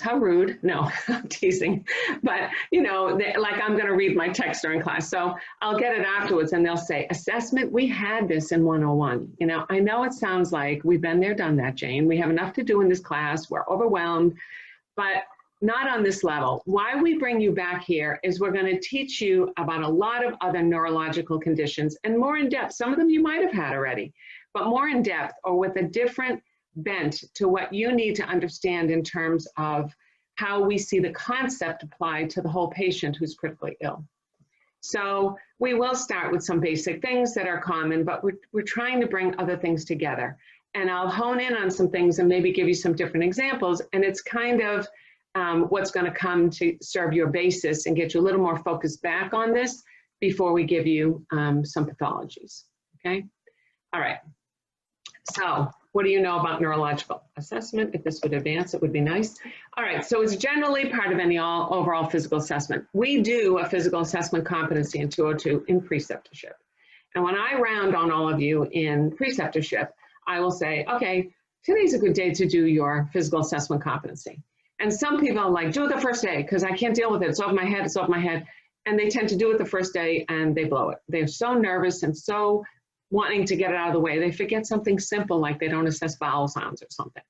How rude. No, I'm teasing. But, like I'm going to read my text during class. So I'll get it afterwards and they'll say, assessment, we had this in 101. I know it sounds like we've been there, done that, Jane. We have enough to do in this class. We're overwhelmed, but not on this level. Why we bring you back here is we're going to teach you about a lot of other neurological conditions and more in depth. Some of them you might have had already, but more in depth or with a different bent to what you need to understand in terms of how we see the concept applied to the whole patient who's critically ill. So we will start with some basic things that are common, but we're trying to bring other things together. And I'll hone in on some things and maybe give you some different examples. And it's kind of what's going to come to serve your basis and get you a little more focused back on this before we give you some pathologies, okay? All right, so what do you know about neurological assessment? If this would advance, it would be nice. All right, so it's generally part of any overall physical assessment. We do a physical assessment competency in 202 in preceptorship. And when I round on all of you in preceptorship, I will say, okay, today's a good day to do your physical assessment competency. And some people are like, do it the first day because I can't deal with it. It's off my head, it's off my head. And they tend to do it the first day and they blow it. They're so nervous and so wanting to get it out of the way. They forget something simple like they don't assess vowel sounds or something.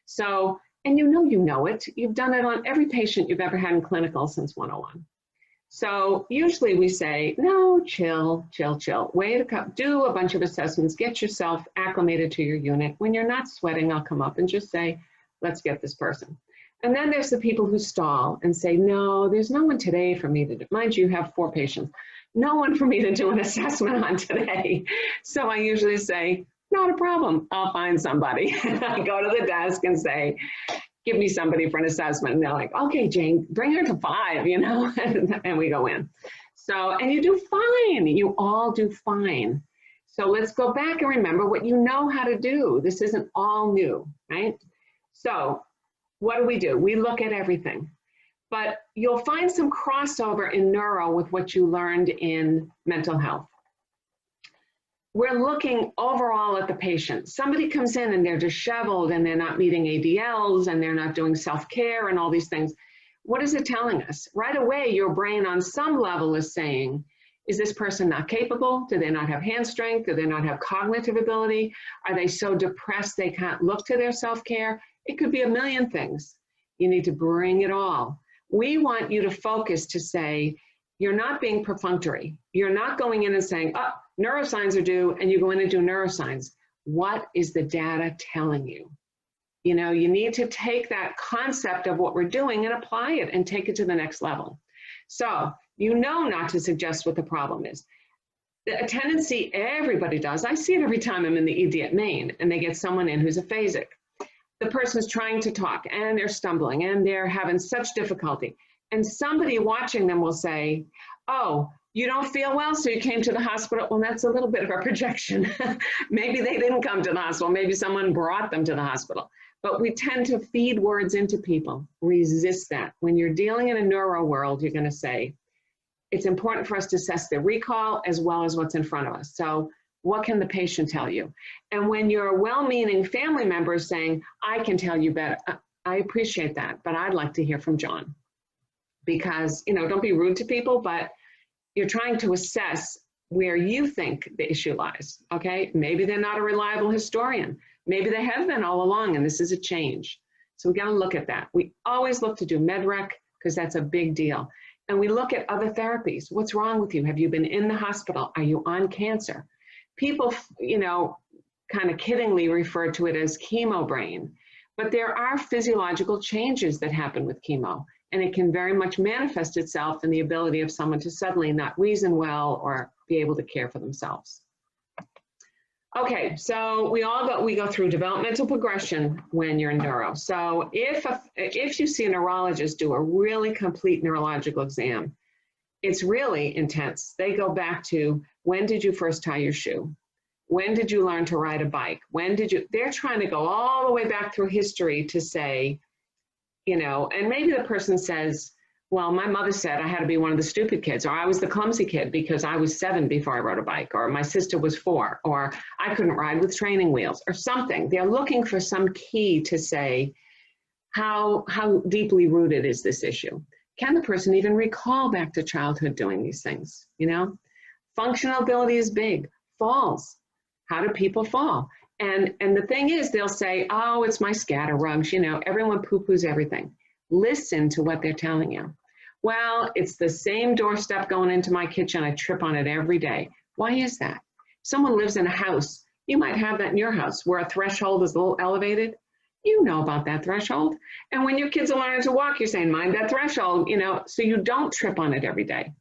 So, and you know it. You've done it on every patient you've ever had in clinical since 101. So usually we say, no, chill, chill, chill. Wait a couple, do a bunch of assessments, get yourself acclimated to your unit. When you're not sweating, I'll come up and just say, let's get this person. And then there's the people who stall and say, no, there's no one today for me to do. Mind you, you have 4 patients. No one for me to do an assessment on today. So I usually say, not a problem, I'll find somebody. I go to the desk and say, give me somebody for an assessment. And they're like, okay, Jane, bring her to 5, and we go in. So, and you do fine, you all do fine. So let's go back and remember what you know how to do. This isn't all new, right? So what do? We look at everything. But you'll find some crossover in neuro with what you learned in mental health. We're looking overall at the patient. Somebody comes in and they're disheveled and they're not meeting ADLs and they're not doing self-care and all these things. What is it telling us? Right away, your brain on some level is saying, is this person not capable? Do they not have hand strength? Do they not have cognitive ability? Are they so depressed they can't look to their self-care? It could be a million things. You need to bring it all. We want you to focus to say, you're not being perfunctory. You're not going in and saying, oh, neuroscience are due, and you go in and do neuroscience. What is the data telling you? You need to take that concept of what we're doing and apply it and take it to the next level. So, not to suggest what the problem is. A tendency everybody does, I see it every time I'm in the ED at Maine, and they get someone in who's aphasic. The person's trying to talk and they're stumbling and they're having such difficulty. And somebody watching them will say, oh, you don't feel well, so you came to the hospital? Well, that's a little bit of a projection. Maybe they didn't come to the hospital. Maybe someone brought them to the hospital. But we tend to feed words into people. Resist that. When you're dealing in a neuro world, you're going to say, it's important for us to assess the recall as well as what's in front of us. So what can the patient tell you? And when your well-meaning family member is saying, I can tell you better, I appreciate that, but I'd like to hear from John. Because, don't be rude to people, but you're trying to assess where you think the issue lies, okay? Maybe they're not a reliable historian. Maybe they have been all along and this is a change. So we gotta look at that. We always look to do MedRec because that's a big deal. And we look at other therapies. What's wrong with you? Have you been in the hospital? Are you on cancer? People, kind of kiddingly refer to it as chemo brain, but there are physiological changes that happen with chemo, and it can very much manifest itself in the ability of someone to suddenly not reason well or be able to care for themselves. Okay, so we go through developmental progression when you're in neuro. So if you see a neurologist do a really complete neurological exam, it's really intense. They go back to, when did you first tie your shoe? When did you learn to ride a bike? They're trying to go all the way back through history to say, and maybe the person says, well, my mother said I had to be one of the stupid kids, or I was the clumsy kid because I was 7 before I rode a bike, or my sister was 4, or I couldn't ride with training wheels, or something. They're looking for some key to say, How deeply rooted is this issue? Can the person even recall back to childhood doing these things? You know, functional ability is big. Falls. How do people fall? And the thing is, they'll say, oh, it's my scatter rugs. You know, everyone poo-poos everything. Listen to what they're telling you. Well, it's the same doorstep going into my kitchen. I trip on it every day. Why is that? Someone lives in a house. You might have that in your house where a threshold is a little elevated. You know about that threshold. And when your kids are learning to walk, you're saying, mind that threshold, you know, so you don't trip on it every day.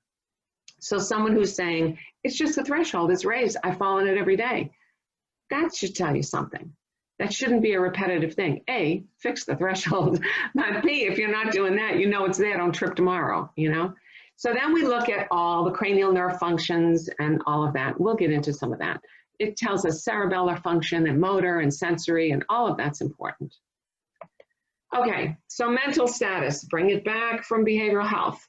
So someone who's saying, it's just a threshold, it's raised, I fall on it every day. That should tell you something. That shouldn't be a repetitive thing. A, fix the threshold. But B, if you're not doing that, you know it's there, don't trip tomorrow, you know? So then we look at all the cranial nerve functions and all of that. We'll get into some of that. It tells us cerebellar function and motor and sensory, and all of that's important. Okay, so mental status, bring it back from behavioral health.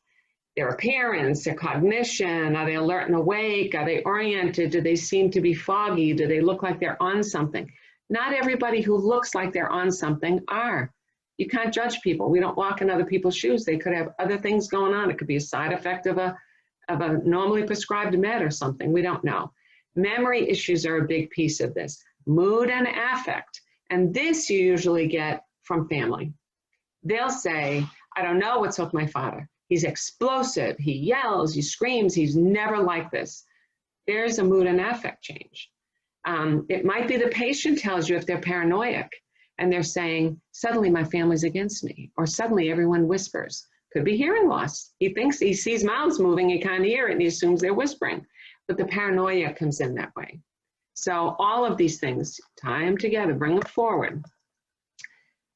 Their appearance, their cognition, are they alert and awake? Are they oriented? Do they seem to be foggy? Do they look like they're on something? Not everybody who looks like they're on something are. You can't judge people. We don't walk in other people's shoes. They could have other things going on. It could be a side effect of a normally prescribed med or something. We don't know. Memory issues are a big piece of this. Mood and affect. And this you usually get from family. They'll say, I don't know what's with my father. He's explosive. He yells, he screams. He's never like this. There's a mood and affect change. It might be the patient tells you if they're paranoid and they're saying, suddenly my family's against me, or suddenly everyone whispers. Could be hearing loss. He thinks he sees mouths moving, he can't hear it, and he assumes they're whispering. But the paranoia comes in that way. So all of these things, tie them together, bring them forward.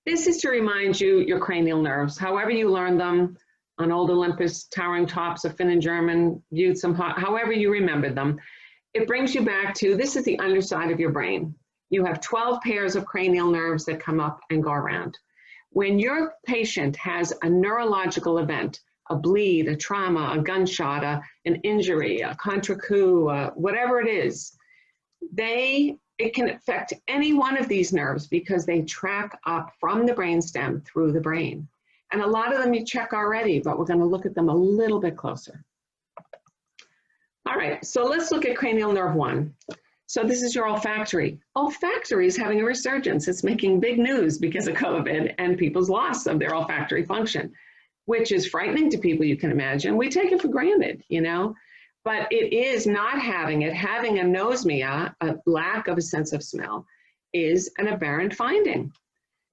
This is to remind you your cranial nerves, however you learn them, on Old Olympus, towering tops of Finn and German, viewed some, however you remembered them. It brings you back to, this is the underside of your brain. You have 12 pairs of cranial nerves that come up and go around. When your patient has a neurological event, a bleed, a trauma, a gunshot, an injury, a contre coup, whatever it is, it can affect any one of these nerves because they track up from the brainstem through the brain. And a lot of them you check already, but we're going to look at them a little bit closer. All right, so let's look at cranial nerve 1. So this is your olfactory. Olfactory is having a resurgence. It's making big news because of COVID and people's loss of their olfactory function, which is frightening to people, you can imagine. We take it for granted, you know, but it is not having it. Having anosmia, a lack of a sense of smell, is an aberrant finding.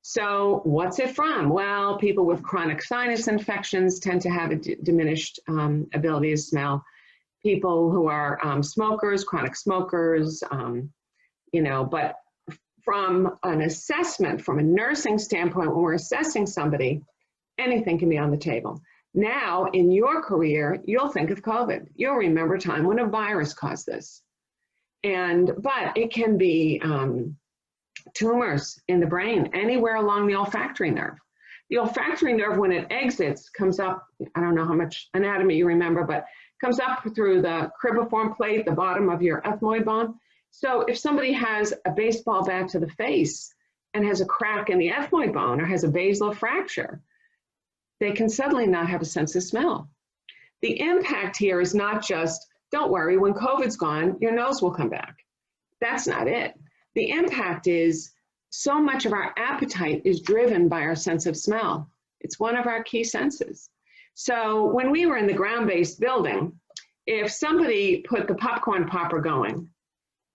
So what's it from? Well, people with chronic sinus infections tend to have a diminished ability to smell. People who are smokers, chronic smokers, you know, but from an assessment, from a nursing standpoint, when we're assessing somebody, anything can be on the table. Now, in your career, you'll think of COVID. You'll remember a time when a virus caused this. But it can be tumors in the brain, anywhere along the olfactory nerve. The olfactory nerve, when it exits, comes up, I don't know how much anatomy you remember, but comes up through the cribriform plate, the bottom of your ethmoid bone. So if somebody has a baseball bat to the face and has a crack in the ethmoid bone or has a basilar fracture, they can suddenly not have a sense of smell. The impact here is not just, don't worry, when COVID's gone, your nose will come back. That's not it. The impact is so much of our appetite is driven by our sense of smell. It's one of our key senses. So when we were in the ground-based building, if somebody put the popcorn popper going,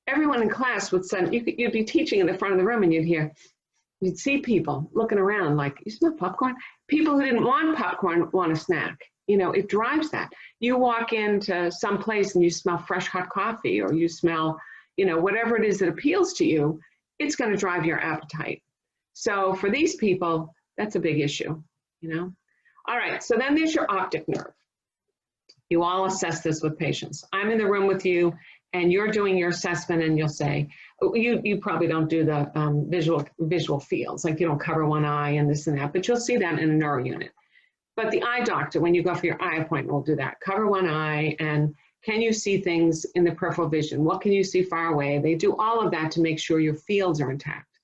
everyone in class would send, you'd be teaching in the front of the room and you'd see people looking around like, you smell popcorn? People who didn't want popcorn want a snack. You know, it drives that. You walk into some place and you smell fresh hot coffee, or you smell, you know, whatever it is that appeals to you, it's going to drive your appetite. So for these people, that's a big issue, you know. All right, so then there's your optic nerve. You all assess this with patients. I'm in the room with you and you're doing your assessment and you'll say, you probably don't do the visual fields, like you don't cover one eye and this and that, but you'll see that in a neuro unit. But the eye doctor, when you go for your eye appointment, will do that. Cover one eye, and can you see things in the peripheral vision? What can you see far away? They do all of that to make sure your fields are intact.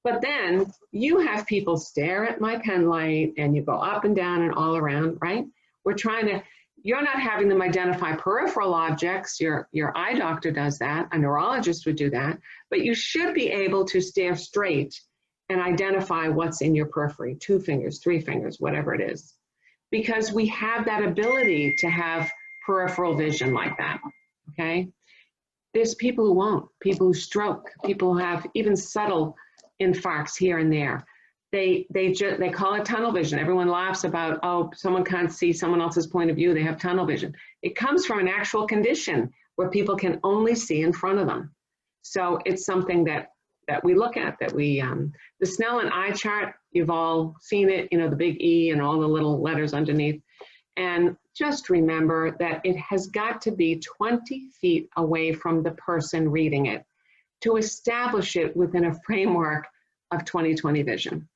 But then you have people stare at my pen light and you go up and down and all around, right? We're trying to, you're not having them identify peripheral objects. Your eye doctor does that. A neurologist would do that. But you should be able to stare straight and identify what's in your periphery, 2 fingers, 3 fingers, whatever it is. Because we have that ability to have peripheral vision like that, okay? There's people who won't, people who stroke, people who have even subtle infarcts here and there. They call it tunnel vision. Everyone laughs about, oh, someone can't see someone else's point of view, they have tunnel vision. It comes from an actual condition where people can only see in front of them. So it's something that we look at, that we, the Snellen eye chart, you've all seen it, you know, the big E and all the little letters underneath. And just remember that it has got to be 20 feet away from the person reading it to establish it within a framework of 20/20 vision.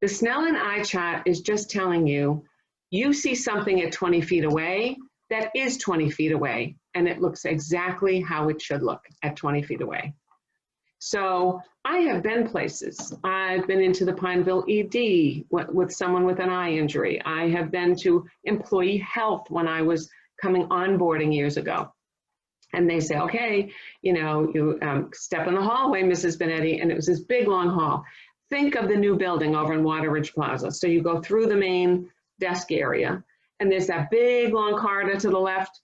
The Snellen eye chart is just telling you, you see something at 20 feet away, that is 20 feet away, and it looks exactly how it should look at 20 feet away. So I have been places. I've been into the Pineville ED with someone with an eye injury. I have been to employee health when I was coming onboarding years ago. And they say, okay, you know, you step in the hallway, Mrs. Benetti, and it was this big, long hall. Think of the new building over in Water Ridge Plaza. So you go through the main desk area, and there's that big, long corridor to the left.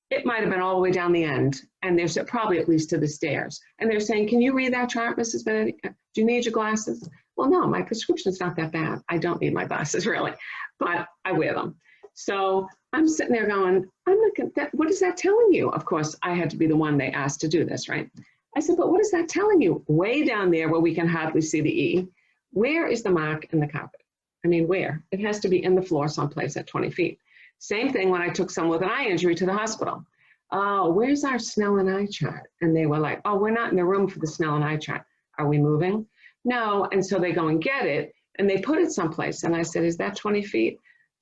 It might have been all the way down the end, and there's probably at least to the stairs. And they're saying, can you read that chart, Mrs. Benetti? Do you need your glasses? Well, no, my prescription's not that bad. I don't need my glasses, really, but I wear them. So I'm sitting there going, I'm looking at, what is that telling you? Of course, I had to be the one they asked to do this, right? I said, but what is that telling you? Way down there where we can hardly see the E, where is the mark in the carpet? I mean, where? It has to be in the floor someplace at 20 feet. Same thing when I took someone with an eye injury to the hospital. Oh, where's our Snellen eye chart? And they were like, oh, we're not in the room for the Snellen eye chart. Are we moving? No, and so they go and get it, and they put it someplace. And I said, is that 20 feet?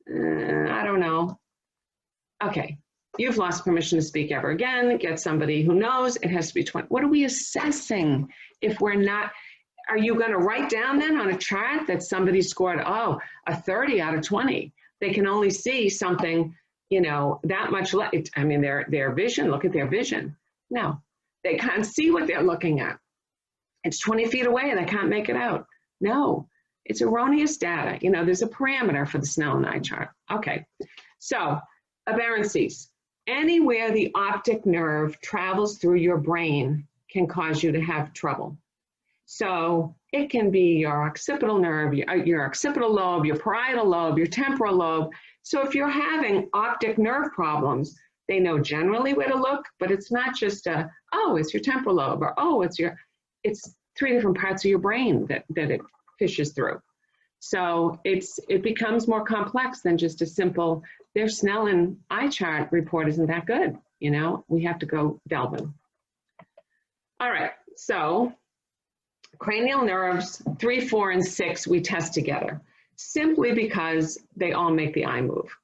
I don't know. Okay, you've lost permission to speak ever again. Get somebody who knows. It has to be 20. What are we assessing if we're not? Are you going to write down then on a chart that somebody scored, oh, a 30 out of 20? They can only see something, you know, that much less. I mean, their vision, look at their vision. No, they can't see what they're looking at. It's 20 feet away and they can't make it out. No, it's erroneous data. You know, there's a parameter for the Snellen eye chart. Okay, so aberrancies. Anywhere the optic nerve travels through your brain can cause you to have trouble. So it can be your occipital nerve, your occipital lobe, your parietal lobe, your temporal lobe. So if you're having optic nerve problems, they know generally where to look, but it's not just a, oh, it's your temporal lobe, or oh, it's 3 different parts of your brain that it fishes through. So it becomes more complex than just a simple, their Snellen eye chart report isn't that good. You know, we have to go delving. All right, so cranial nerves 3, 4, and 6 we test together simply because they all make the eye move.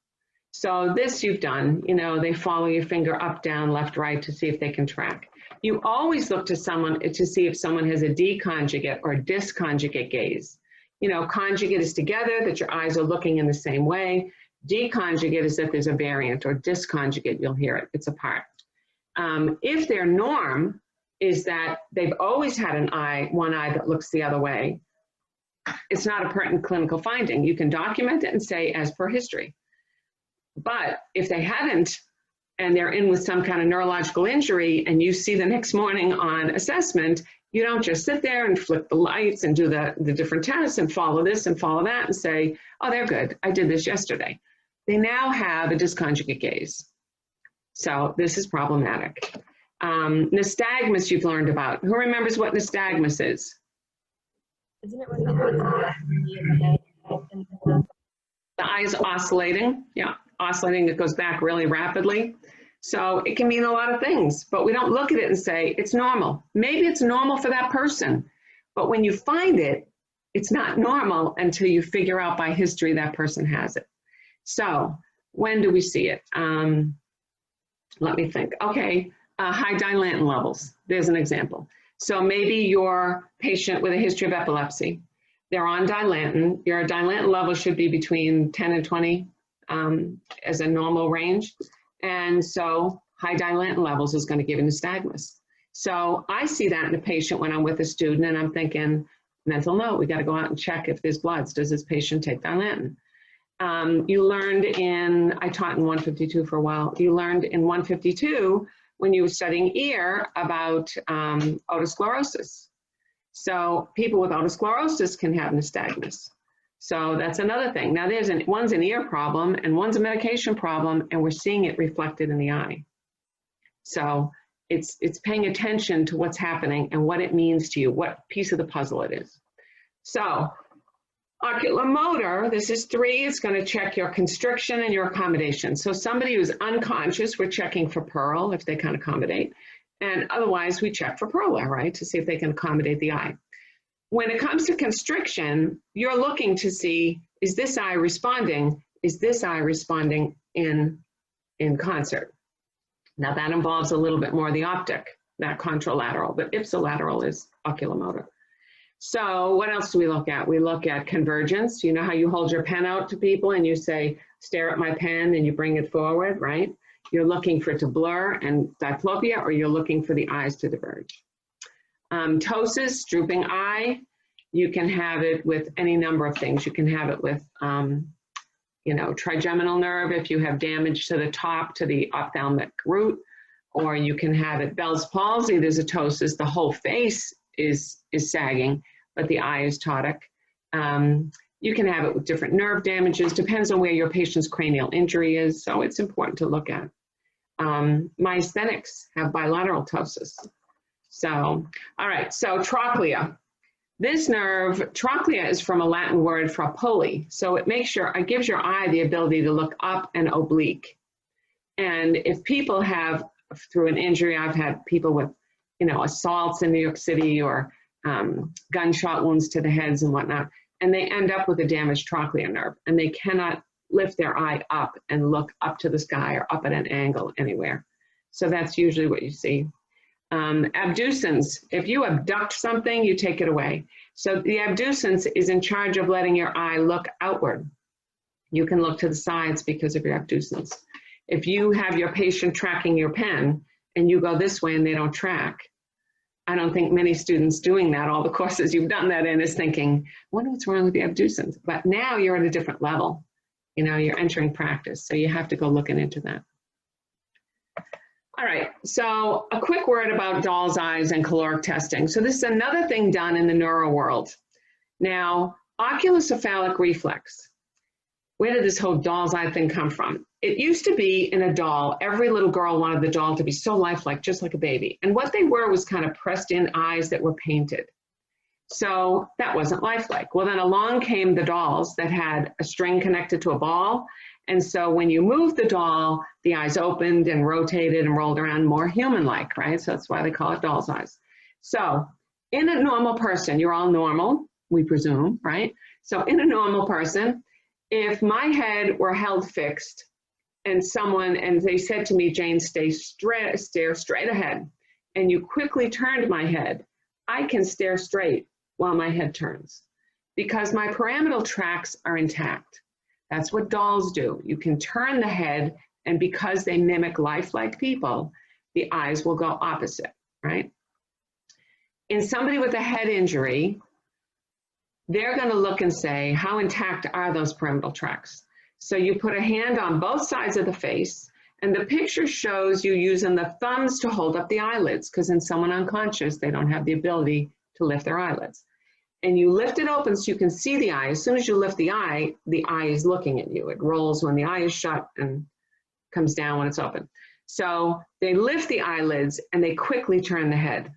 So this you've done, you know, they follow your finger up, down, left, right to see if they can track. You always look to someone to see if someone has a deconjugate or disconjugate gaze. You know, conjugate is together, that your eyes are looking in the same way. Deconjugate is if there's a variant, or disconjugate, you'll hear it, it's apart. If their norm is that they've always had one eye that looks the other way, it's not a pertinent clinical finding. You can document it and say as per history. But if they haven't, and they're in with some kind of neurological injury, and you see the next morning on assessment, you don't just sit there and flick the lights and do the different tests and follow this and follow that and say, oh, they're good. I did this yesterday. They now have a disconjugate gaze. So this is problematic. Nystagmus you've learned about. Who remembers what nystagmus is? Isn't it when the eyes oscillating? Yeah, oscillating. It goes back really rapidly. So it can mean a lot of things, but we don't look at it and say it's normal. Maybe it's normal for that person, but when you find it, it's not normal until you figure out by history that person has it. So when do we see it? Let me think. Okay, high dilantin levels. There's an example. So maybe your patient with a history of epilepsy, they're on Dilantin. Your Dilantin level should be between 10 and 20 as a normal range. And so high Dilantin levels is going to give you nystagmus. So I see that in a patient when I'm with a student and I'm thinking, mental note, we got to go out and check if there's bloods. Does this patient take Dilantin? You learned I taught in 152 for a while. You learned in 152 when you were studying ear about otosclerosis. So people with otosclerosis can have nystagmus. So that's another thing. Now one's an ear problem and one's a medication problem, and we're seeing it reflected in the eye. So it's paying attention to what's happening and what it means to you, what piece of the puzzle it is. So oculomotor, this is 3, it's going to check your constriction and your accommodation. So somebody who's unconscious, we're checking for pearl if they can accommodate. And otherwise, we check for pearl, right, to see if they can accommodate the eye. When it comes to constriction, you're looking to see, is this eye responding? Is this eye responding in concert? Now that involves a little bit more of the optic, not contralateral, but ipsilateral is oculomotor. So what else do we look at? We look at convergence. You know how you hold your pen out to people and you say, stare at my pen, and you bring it forward, right? You're looking for it to blur and diplopia, or you're looking for the eyes to diverge. Ptosis, drooping eye, you can have it with any number of things. You can have it with, trigeminal nerve if you have damage to the top, to the ophthalmic root, or you can have it Bell's palsy. There's a ptosis. The whole face is sagging, but the eye is ptotic. You can have it with different nerve damages, depends on where your patient's cranial injury is, so it's important to look at. Myasthenics have bilateral ptosis. So, all right, so trochlea. This nerve, trochlea is from a Latin word for pulley, so it gives your eye the ability to look up and oblique. And if people have, through an injury, I've had people with, assaults in New York City or gunshot wounds to the heads and whatnot, and they end up with a damaged trochlea nerve, and they cannot lift their eye up and look up to the sky or up at an angle anywhere. So that's usually what you see. Abducens, if you abduct something, you take it away. So the abducens is in charge of letting your eye look outward. You can look to the sides because of your abducens. If you have your patient tracking your pen and you go this way and they don't track, I don't think many students doing that, all the courses you've done that in, is thinking, I wonder what's wrong with the abducens. But now you're at a different level. You're entering practice, so you have to go looking into that. All right, so a quick word about doll's eyes and caloric testing. So this is another thing done in the neuro world. Now, oculocephalic reflex. Where did this whole doll's eye thing come from? It used to be in a doll. Every little girl wanted the doll to be so lifelike, just like a baby. And what they were was kind of pressed in eyes that were painted. So that wasn't lifelike. Well, then along came the dolls that had a string connected to a ball. And so when you moved the doll, the eyes opened and rotated and rolled around, more human-like, right? So that's why they call it doll's eyes. So in a normal person, you're all normal, we presume, right? So in a normal person, if my head were held fixed and they said to me, Jane, stare straight ahead, and you quickly turned my head, I can stare straight while my head turns because my pyramidal tracts are intact. That's what dolls do. You can turn the head, and because they mimic lifelike people, the eyes will go opposite, right? In somebody with a head injury, they're going to look and say, how intact are those pyramidal tracts? So you put a hand on both sides of the face, and the picture shows you using the thumbs to hold up the eyelids, because in someone unconscious, they don't have the ability to lift their eyelids. And you lift it open so you can see the eye. As soon as you lift the eye is looking at you. It rolls when the eye is shut and comes down when it's open. So they lift the eyelids and they quickly turn the head.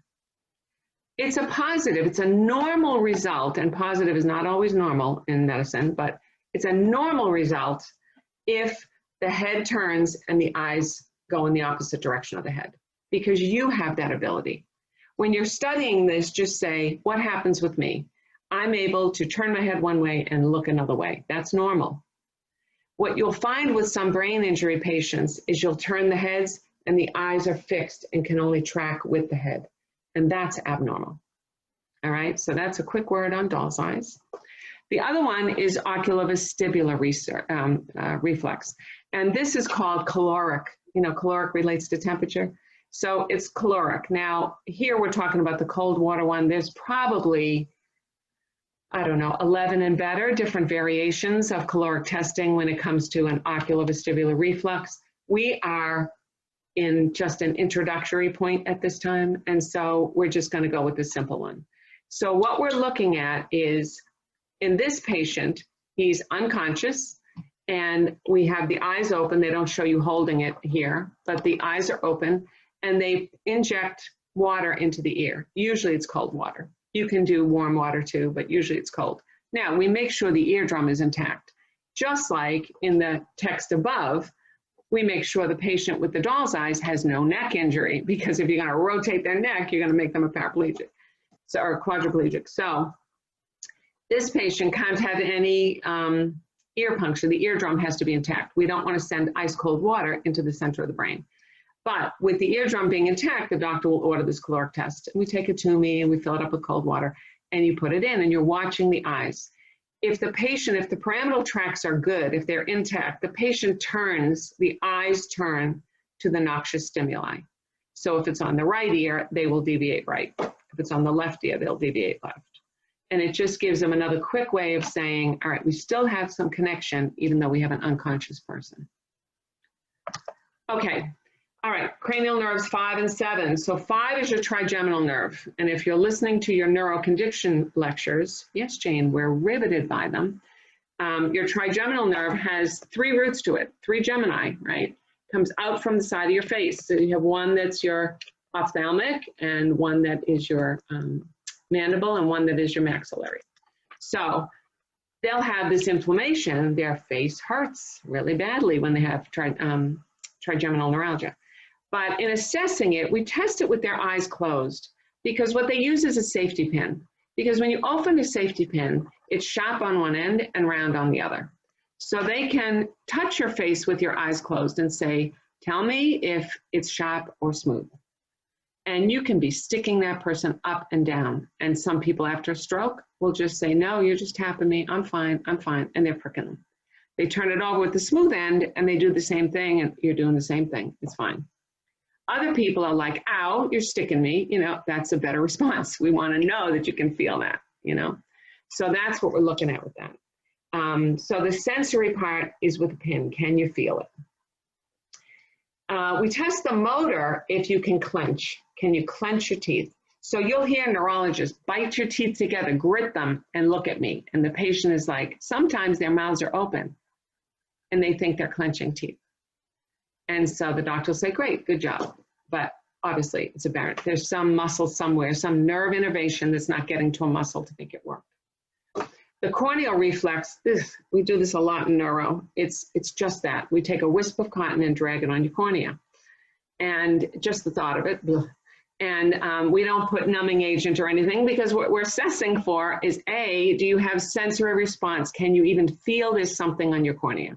It's a positive, it's a normal result, and positive is not always normal in medicine, but it's a normal result if the head turns and the eyes go in the opposite direction of the head, because you have that ability. When you're studying this, just say, what happens with me? I'm able to turn my head one way and look another way. That's normal. What you'll find with some brain injury patients is you'll turn the heads and the eyes are fixed and can only track with the head. and that's abnormal. All right, so that's a quick word on doll's eyes. The other one is oculovestibular reflex, and this is called caloric. You know, caloric relates to temperature, so it's caloric. Now, here we're talking about the cold water one. There's probably, I don't know, 11 and better different variations of caloric testing when it comes to an oculovestibular reflex. We are in just an introductory point at this time, and so we're just going to go with the simple one. So what we're looking at is, in this patient, he's unconscious, and we have the eyes open. They don't show you holding it here, but the eyes are open, and they inject water into the ear. Usually it's cold water. You can do warm water too, but usually it's cold. Now, we make sure the eardrum is intact. Just like in the text above, we make sure the patient with the doll's eyes has no neck injury, because if you're going to rotate their neck, you're going to make them a paraplegic, so, or quadriplegic. So this patient can't have any ear puncture. The eardrum has to be intact. We don't want to send ice cold water into the center of the brain. But with the eardrum being intact, the doctor will order this caloric test. And we take it to me and we fill it up with cold water and you put it in and you're watching the eyes. If the patient, if the pyramidal tracts are good, if they're intact, the patient turns, the eyes turn to the noxious stimuli. So if it's on the right ear, they will deviate right. If it's on the left ear, they'll deviate left. And it just gives them another quick way of saying, all right, we still have some connection, even though we have an unconscious person. Okay, all right, cranial nerves 5 and 7. So 5 is your trigeminal nerve. And if you're listening to your neurocondition lectures, yes, Jane, we're riveted by them. Your trigeminal nerve has 3 roots to it, 3 gemini, right? Comes out from the side of your face. So you have one that's your ophthalmic and one that is your mandible and one that is your maxillary. So they'll have this inflammation. Their face hurts really badly when they have trigeminal neuralgia. But in assessing it, we test it with their eyes closed, because what they use is a safety pin. Because when you open a safety pin, it's sharp on one end and round on the other. So they can touch your face with your eyes closed and say, tell me if it's sharp or smooth. And you can be sticking that person up and down. And some people after a stroke will just say, no, you're just tapping me, I'm fine, and they're pricking them. They turn it over with the smooth end and they do the same thing and you're doing the same thing, it's fine. Other people are like, ow, you're sticking me, you know, that's a better response. We want to know that you can feel that, you know. So that's what we're looking at with that. So the sensory part is with a pin. Can you feel it? We test the motor if you can clench. Can you clench your teeth? So you'll hear neurologists bite your teeth together, grit them, and look at me. And the patient is like, sometimes their mouths are open and they think they're clenching teeth. And so the doctor will say, great, good job. But obviously it's aberrant. There's some muscle somewhere, some nerve innervation that's not getting to a muscle to make it work. The corneal reflex, we do this a lot in neuro. It's just that. We take a wisp of cotton and drag it on your cornea. And just the thought of it, and we don't put numbing agent or anything, because what we're assessing for is, A, do you have sensory response? Can you even feel there's something on your cornea?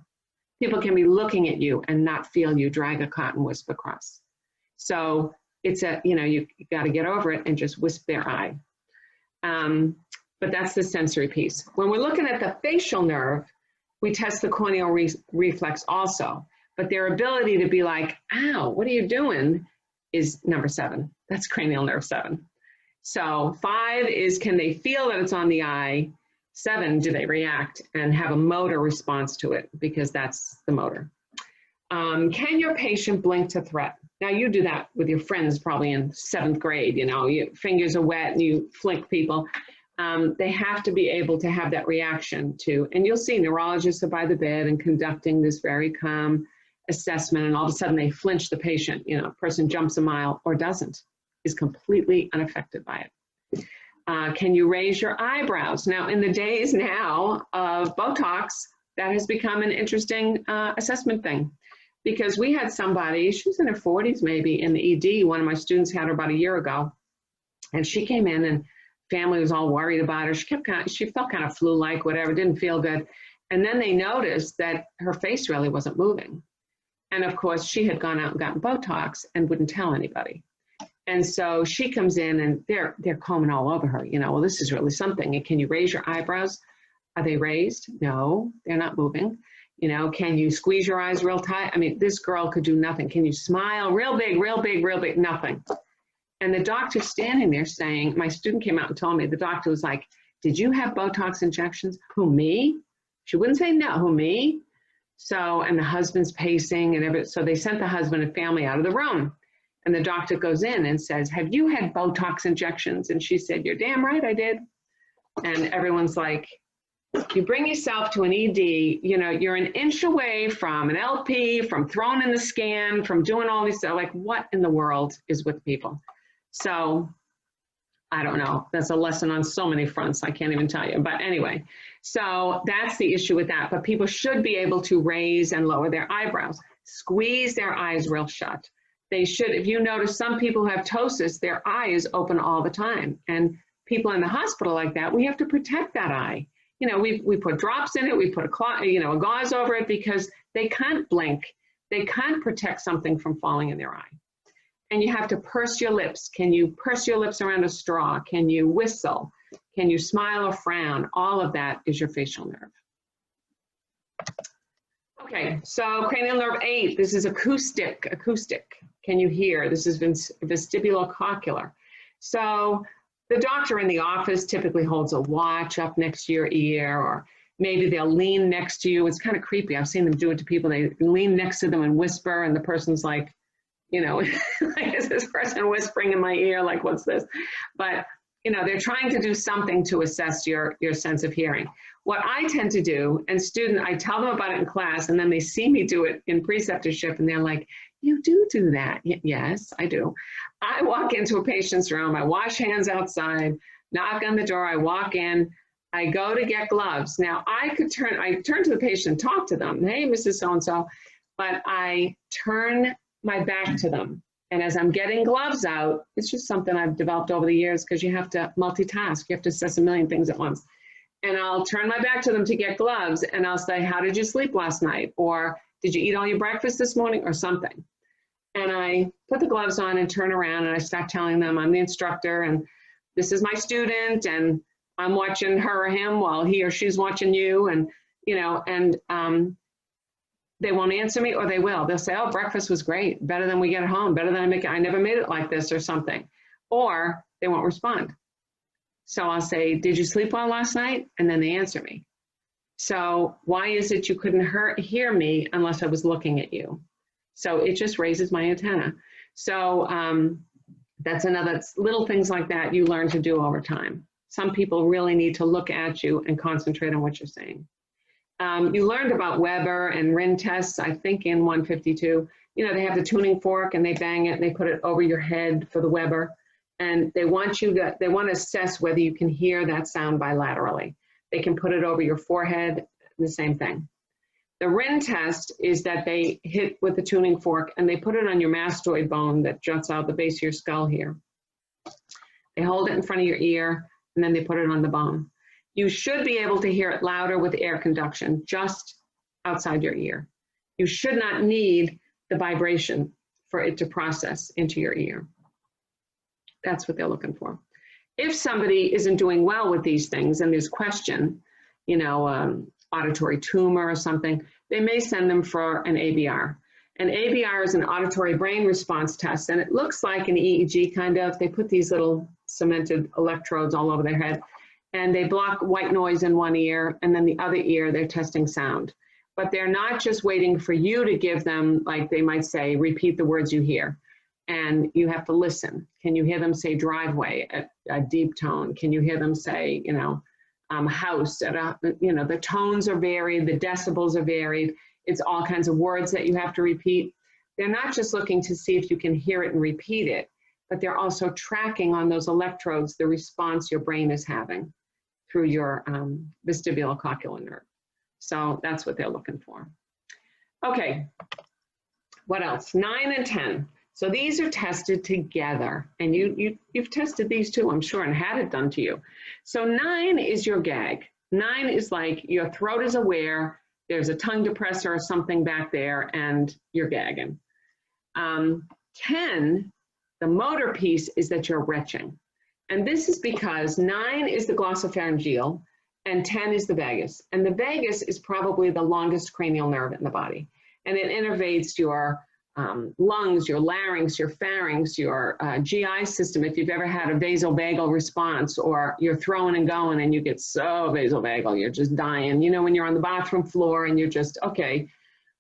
People can be looking at you and not feel you drag a cotton wisp across. So it's a, you know, you got to get over it and just wisp their eye. But that's the sensory piece. When we're looking at the facial nerve, we test the corneal reflex also. But their ability to be like, ow, what are you doing, is number 7. That's cranial nerve 7. So 5 is, can they feel that it's on the eye? 7, do they react and have a motor response to it? Because that's the motor. Can your patient blink to threat? Now you do that with your friends probably in 7th grade, you know, your fingers are wet and you flick people. They have to be able to have that reaction to, and you'll see neurologists are by the bed and conducting this very calm assessment, and all of a sudden they flinch the patient, you know, a person jumps a mile or doesn't, is completely unaffected by it. Can you raise your eyebrows? Now, in the days now of Botox, that has become an interesting assessment thing, because we had somebody, she was in her 40s maybe, in the ED, one of my students had her about a year ago, and she came in and family was all worried about her. She felt kind of flu-like, whatever, didn't feel good. And then they noticed that her face really wasn't moving. And of course, she had gone out and gotten Botox and wouldn't tell anybody. And so she comes in and they're combing all over her, you know, well, this is really something. And can you raise your eyebrows? Are they raised? No, they're not moving. You know, can you squeeze your eyes real tight? I mean, this girl could do nothing. Can you smile real big, real big, real big? Nothing. And the doctor's standing there saying, my student came out and told me, the doctor was like, did you have Botox injections? Who, me? She wouldn't say no, who, me? So, and the husband's pacing and everything. So they sent the husband and family out of the room. And the doctor goes in and says, have you had Botox injections? And she said, you're damn right I did. And everyone's like, you bring yourself to an ED, you know, you're an inch away from an LP, from throwing in the scan, from doing all these stuff. Like, what in the world is with people? So I don't know. That's a lesson on so many fronts. I can't even tell you. But anyway, so that's the issue with that. But people should be able to raise and lower their eyebrows, squeeze their eyes real shut. They should, if you notice, some people who have ptosis, their eye is open all the time. And people in the hospital like that, we have to protect that eye. You know, we put drops in it, we put a gauze over it because they can't blink. They can't protect something from falling in their eye. And you have to purse your lips. Can you purse your lips around a straw? Can you whistle? Can you smile or frown? All of that is your facial nerve. Okay, so cranial nerve 8, this is acoustic. Can you hear? This is vestibulocochlear. So the doctor in the office typically holds a watch up next to your ear, or maybe they'll lean next to you. It's kind of creepy. I've seen them do it to people. They lean next to them and whisper, and the person's like, you know, like, is this person whispering in my ear? Like, what's this? But, you know, they're trying to do something to assess your sense of hearing. What I tend to do, and I tell them about it in class, and then they see me do it in preceptorship, and they're like, you do that? Yes, I do. I walk into a patient's room, I wash hands outside, knock on the door, I walk in, I go to get gloves. Now I turn to the patient, talk to them. Hey, Mrs. So-and-so, but I turn my back to them. And as I'm getting gloves out, it's just something I've developed over the years because you have to multitask. You have to assess a million things at once. And I'll turn my back to them to get gloves and I'll say, how did you sleep last night? Or did you eat all your breakfast this morning or something? And I put the gloves on and turn around and I start telling them I'm the instructor and this is my student and I'm watching her or him while he or she's watching you. And, you know, and they won't answer me or they will. They'll say, oh, breakfast was great. Better than we get at home. Better than I never made it like this or something. Or they won't respond. So I'll say, did you sleep well last night? And then they answer me. So why is it you couldn't hear me unless I was looking at you? So it just raises my antenna. So that's another little things like that you learn to do over time. Some people really need to look at you and concentrate on what you're saying. You learned about Weber and Rin tests, I think in 152. You know, they have the tuning fork and they bang it and they put it over your head for the Weber. And they want to assess whether you can hear that sound bilaterally. They can put it over your forehead, the same thing. The Rin test is that they hit with the tuning fork and they put it on your mastoid bone that juts out the base of your skull here. They hold it in front of your ear and then they put it on the bone. You should be able to hear it louder with air conduction just outside your ear. You should not need the vibration for it to process into your ear. That's what they're looking for. If somebody isn't doing well with these things and there's question, you know, auditory tumor or something, they may send them for an ABR. An ABR is an auditory brain response test, and it looks like an EEG kind of. They put these little cemented electrodes all over their head, and they block white noise in one ear, and then the other ear, they're testing sound. But they're not just waiting for you to give them, like they might say, repeat the words you hear. And you have to listen. Can you hear them say driveway at a deep tone? Can you hear them say, you know, house at a, you know, the tones are varied, the decibels are varied. It's all kinds of words that you have to repeat. They're not just looking to see if you can hear it and repeat it, but they're also tracking on those electrodes the response your brain is having through your vestibulocochlear nerve. So that's what they're looking for. Okay, what else? 9 and 10. So these are tested together, and you've tested these too, I'm sure, and had it done to you. So 9 is your gag. 9 is like your throat is aware, there's a tongue depressor or something back there, and you're gagging. 10 The motor piece is that you're retching. And this is because 9 is the glossopharyngeal and 10 is the vagus. And the vagus is probably the longest cranial nerve in the body. And it innervates your lungs, your larynx, your pharynx, your GI system. If you've ever had a vasovagal response, or you're throwing and going and you get so vasovagal, you're just dying. You know, when you're on the bathroom floor and you're just, okay,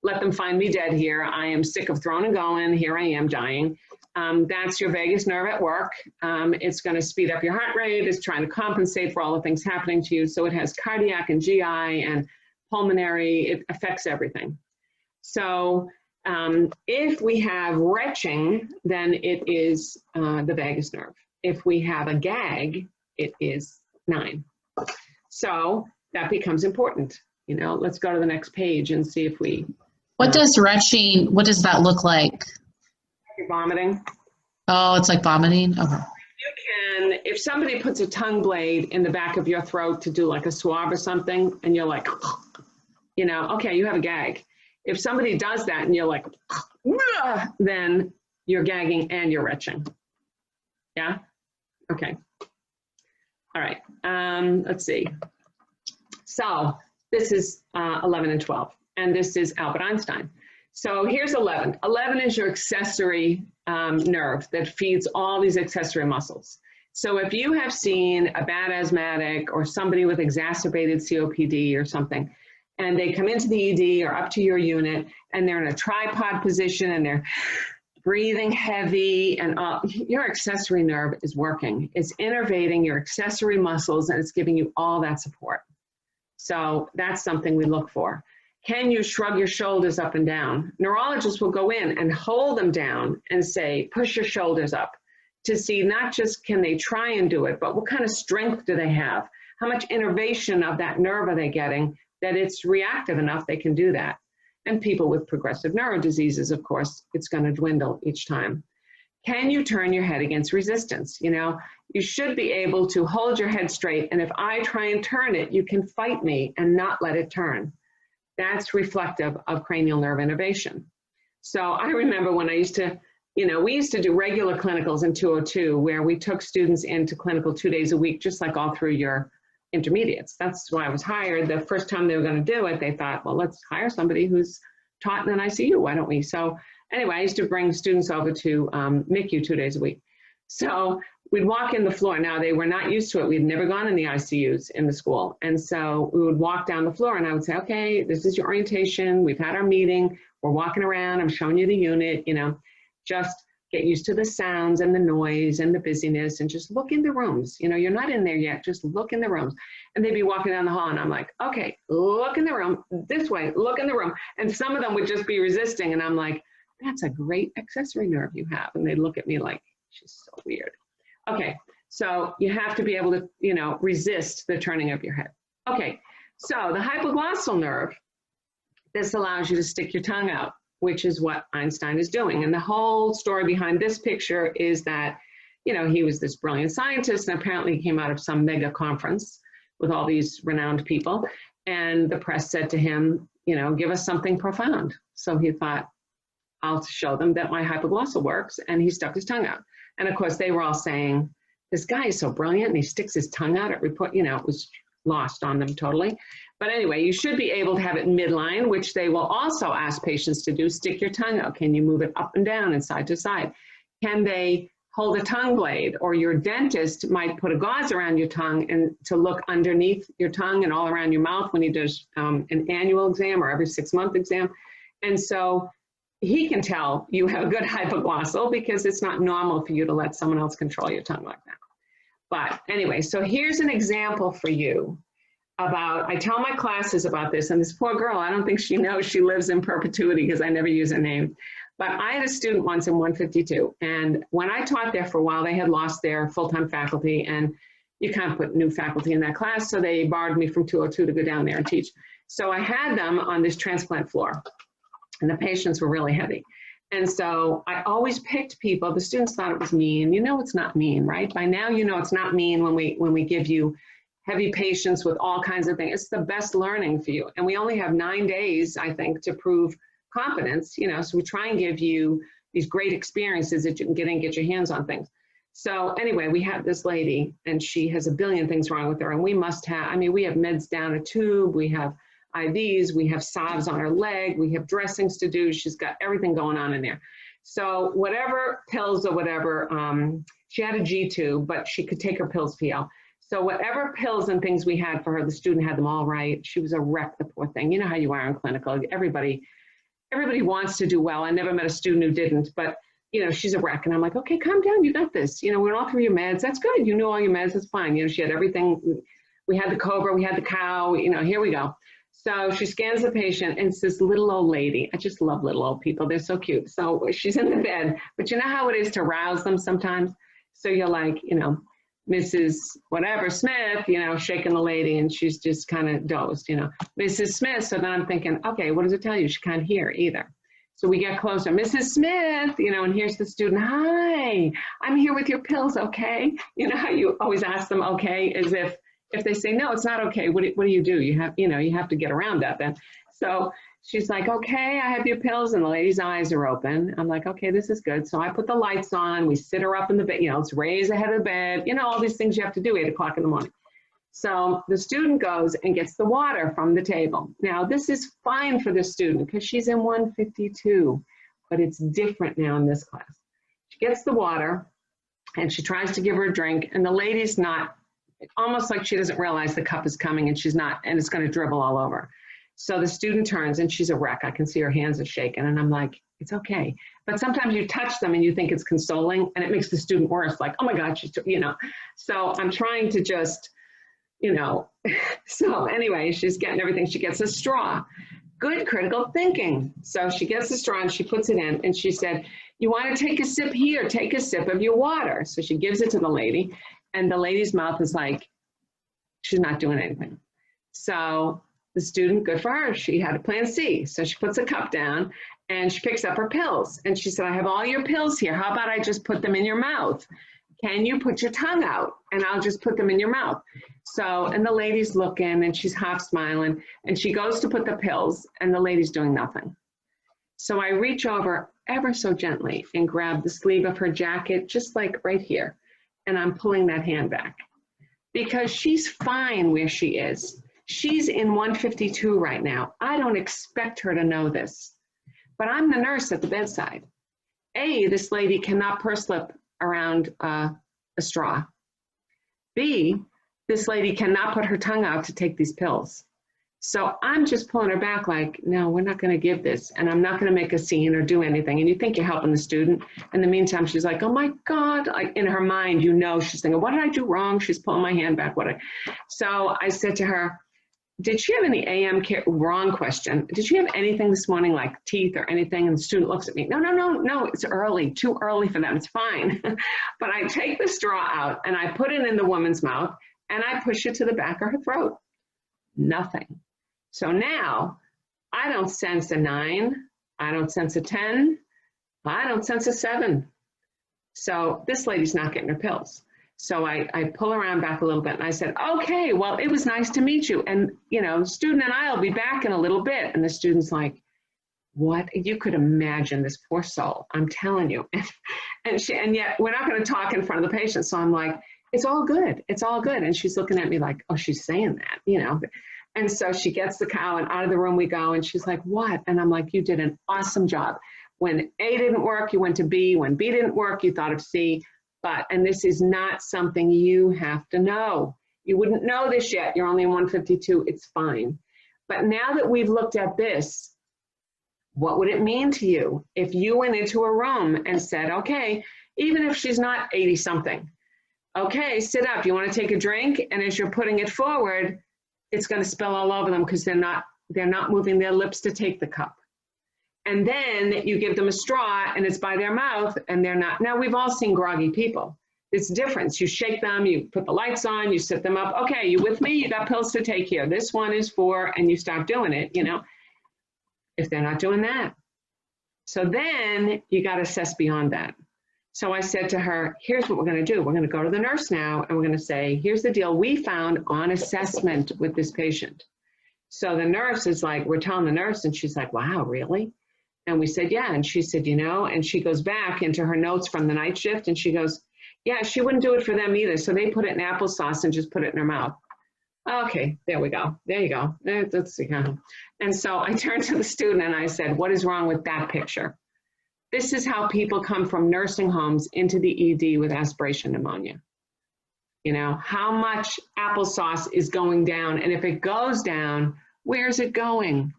let them find me dead here. I am sick of throwing and going. Here I am dying. That's your vagus nerve at work. It's going to speed up your heart rate. It's trying to compensate for all the things happening to you. So it has cardiac and GI and pulmonary. It affects everything. So if we have retching, then it is the vagus nerve. If we have a gag, it is 9. So that becomes important. You know, let's go to the next page and see if we. What does retching, what does that look like? You're vomiting. Oh, it's like vomiting? Okay. You can, if somebody puts a tongue blade in the back of your throat to do like a swab or something, and you're like, you know, okay, you have a gag. If somebody does that and you're like, then you're gagging and you're retching. Yeah? Okay. All right. Let's see. So this is 11 and 12, and this is Albert Einstein. So here's 11. 11 is your accessory nerve that feeds all these accessory muscles. So if you have seen a bad asthmatic or somebody with exacerbated COPD or something, and they come into the ED or up to your unit, and they're in a tripod position and they're breathing heavy, and your accessory nerve is working. It's innervating your accessory muscles, and it's giving you all that support. So that's something we look for. Can you shrug your shoulders up and down? Neurologists will go in and hold them down and say, push your shoulders up, to see not just can they try and do it, but what kind of strength do they have? How much innervation of that nerve are they getting that it's reactive enough they can do that? And people with progressive neuro diseases, of course, it's going to dwindle each time. Can you turn your head against resistance? You know, you should be able to hold your head straight, and if I try and turn it, you can fight me and not let it turn. That's reflective of cranial nerve innervation. So I remember when I used to, you know, we used to do regular clinicals in 202 where we took students into clinical 2 days a week, just like all through your intermediates. That's why I was hired. The first time they were going to do it, they thought, well, let's hire somebody who's taught in an ICU. Why don't we? So anyway, I used to bring students over to MICU 2 days a week. So we'd walk in the floor. Now, they were not used to it. We'd never gone in the ICUs in the school. And so we would walk down the floor, and I would say, okay, this is your orientation. We've had our meeting. We're walking around. I'm showing you the unit. You know, just get used to the sounds and the noise and the busyness, and just look in the rooms. You know, you're not in there yet. Just look in the rooms. And they'd be walking down the hall, and I'm like, okay, look in the room. This way, look in the room. And some of them would just be resisting. And I'm like, that's a great accessory nerve you have. And they'd look at me like, she's so weird. Okay, so you have to be able to, you know, resist the turning of your head. Okay, so the hypoglossal nerve, this allows you to stick your tongue out, which is what Einstein is doing. And the whole story behind this picture is that, you know, he was this brilliant scientist, and apparently he came out of some mega conference with all these renowned people. And the press said to him, you know, give us something profound. So he thought, I'll show them that my hypoglossal works. And he stuck his tongue out. And of course, they were all saying, this guy is so brilliant, and he sticks his tongue out at report, you know, it was lost on them totally. But anyway, you should be able to have it midline, which they will also ask patients to do. Stick your tongue out. Can you move it up and down and side to side? Can they hold a tongue blade? Or your dentist might put a gauze around your tongue and to look underneath your tongue and all around your mouth when he does an annual exam or every 6-month exam. And so he can tell you have a good hypoglossal because it's not normal for you to let someone else control your tongue like that. But anyway, so here's an example for you about, I tell my classes about this, and this poor girl, I don't think she knows she lives in perpetuity because I never use her name. But I had a student once in 152, and when I taught there for a while, they had lost their full-time faculty, and you can't put new faculty in that class, so they borrowed me from 202 to go down there and teach. So I had them on this transplant floor, and the patients were really heavy. And so I always picked people, the students thought it was mean. You know it's not mean, right? By now you know it's not mean when we give you heavy patients with all kinds of things. It's the best learning for you. And we only have 9 days, I think, to prove competence, you know, so we try and give you these great experiences that you can get in, get your hands on things. So anyway, we have this lady and she has a billion things wrong with her, and we must have, I mean, we have meds down a tube, we have IVs, we have salves on her leg, we have dressings to do. She's got everything going on in there. So whatever pills or whatever, she had a G tube, but she could take her pills PL. So whatever pills and things we had for her, the student had them all right. She was a wreck, the poor thing. You know how you are in clinical. Everybody wants to do well. I never met a student who didn't, but you know, she's a wreck. And I'm like, okay, calm down, you got this. You know, we're all through your meds. That's good. You know all your meds, that's fine. You know, she had everything. We had the Cobra, we had the cow, you know, here we go. So she scans the patient, and it's this little old lady. I just love little old people. They're so cute. So she's in the bed, but you know how it is to rouse them sometimes? So you're like, you know, Mrs. whatever Smith, you know, shaking the lady, and she's just kind of dozed, you know, Mrs. Smith. So then I'm thinking, okay, what does it tell you? She can't hear either. So we get closer, Mrs. Smith, you know, and here's the student, hi, I'm here with your pills, okay? You know how you always ask them, okay, as if they say, no, it's not okay, what do you do? You have, you know, you have to get around that then. So she's like, okay, I have your pills, and the lady's eyes are open. I'm like, okay, this is good. So I put the lights on, we sit her up in the bed, you know, it's raised ahead of the bed, you know, all these things you have to do 8 o'clock in the morning. So the student goes and gets the water from the table. Now this is fine for the student because she's in 152, but it's different now in this class. She gets the water and she tries to give her a drink, and the lady's not, almost like she doesn't realize the cup is coming, and she's not, and it's going to dribble all over. So the student turns and she's a wreck. I can see her hands are shaking, and I'm like, it's okay. But sometimes you touch them and you think it's consoling, and it makes the student worse, like, oh my God, she's, you know. So I'm trying to just, you know, so anyway, she's getting everything. She gets a straw. Good critical thinking. So she gets the straw and she puts it in, and she said, you want to take a sip here, take a sip of your water. So she gives it to the lady, and the lady's mouth is like, she's not doing anything. So the student, good for her, she had a plan C. So she puts a cup down and she picks up her pills. And she said, I have all your pills here. How about I just put them in your mouth? Can you put your tongue out and I'll just put them in your mouth? So, and the lady's looking and she's half smiling, and she goes to put the pills and the lady's doing nothing. So I reach over ever so gently and grab the sleeve of her jacket, just like right here. And I'm pulling that hand back because she's fine where she is. She's in 152 right now. I don't expect her to know this, but I'm the nurse at the bedside. A, this lady cannot purse lip around a straw. B, this lady cannot put her tongue out to take these pills. So I'm just pulling her back like, no, we're not going to give this, and I'm not going to make a scene or do anything. And you think you're helping the student. In the meantime, she's like, oh my God, like in her mind, you know, she's thinking, what did I do wrong? She's pulling my hand back. So I said to her, did she have any AM care? Wrong question. Did she have anything this morning like teeth or anything? And the student looks at me, no, it's early, too early for them, it's fine. But I take the straw out and I put it in the woman's mouth and I push it to the back of her throat. Nothing. So now I don't sense a 9, I don't sense a 10, I don't sense a 7. So this lady's not getting her pills. So I pull around back a little bit and I said, okay, well, it was nice to meet you. And, you know, the student and I will be back in a little bit. And the student's like, what? You could imagine this poor soul, I'm telling you. And yet we're not going to talk in front of the patient. So I'm like, it's all good. It's all good. And she's looking at me like, oh, she's saying that, you know. And so she gets the cow and out of the room we go. And she's like, what? And I'm like, you did an awesome job. When A didn't work, you went to B. When B didn't work, you thought of C. But, and this is not something you have to know. You wouldn't know this yet. You're only in 152. It's fine. But now that we've looked at this, what would it mean to you if you went into a room and said, okay, even if she's not 80 something, okay, sit up. You want to take a drink? And as you're putting it forward, it's going to spill all over them because they're not moving their lips to take the cup. And then you give them a straw and it's by their mouth and they're not. Now we've all seen groggy people. It's different. You shake them, you put the lights on, you sit them up. Okay, you with me? You got pills to take here. This one is for, and you start doing it, you know, if they're not doing that. So then you got to assess beyond that. So I said to her, here's what we're going to do. We're going to go to the nurse now and we're going to say, here's the deal we found on assessment with this patient. So the nurse is like, we're telling the nurse and she's like, wow, really? And we said, yeah. And she said, you know, and she goes back into her notes from the night shift and she goes, yeah, she wouldn't do it for them either. So they put it in applesauce and just put it in her mouth. Okay, there we go. There you go. That's, and so I turned to the student and I said, what is wrong with that picture? This is how people come from nursing homes into the ED with aspiration pneumonia. You know, how much applesauce is going down? And if it goes down, where's it going?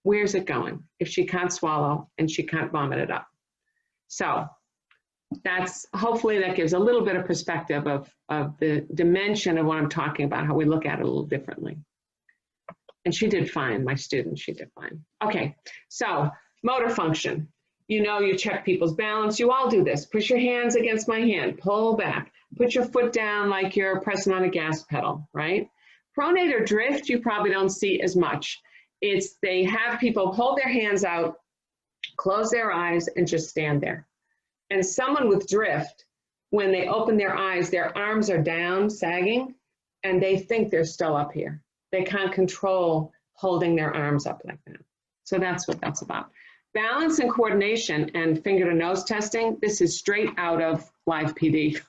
Where's it going? If she can't swallow and she can't vomit it up. So that's, hopefully that gives a little bit of perspective of the dimension of what I'm talking about, how we look at it a little differently. And she did fine, my student, she did fine. Okay, so motor function. You know, you check people's balance. You all do this. Push your hands against my hand, pull back. Put your foot down like you're pressing on a gas pedal, right? Pronate or drift, you probably don't see as much. It's they have people hold their hands out, close their eyes, and just stand there. And someone with drift, when they open their eyes, their arms are down, sagging, and they think they're still up here. They can't control holding their arms up like that. So that's what that's about. Balance and coordination and finger to nose testing, this is straight out of Live PD,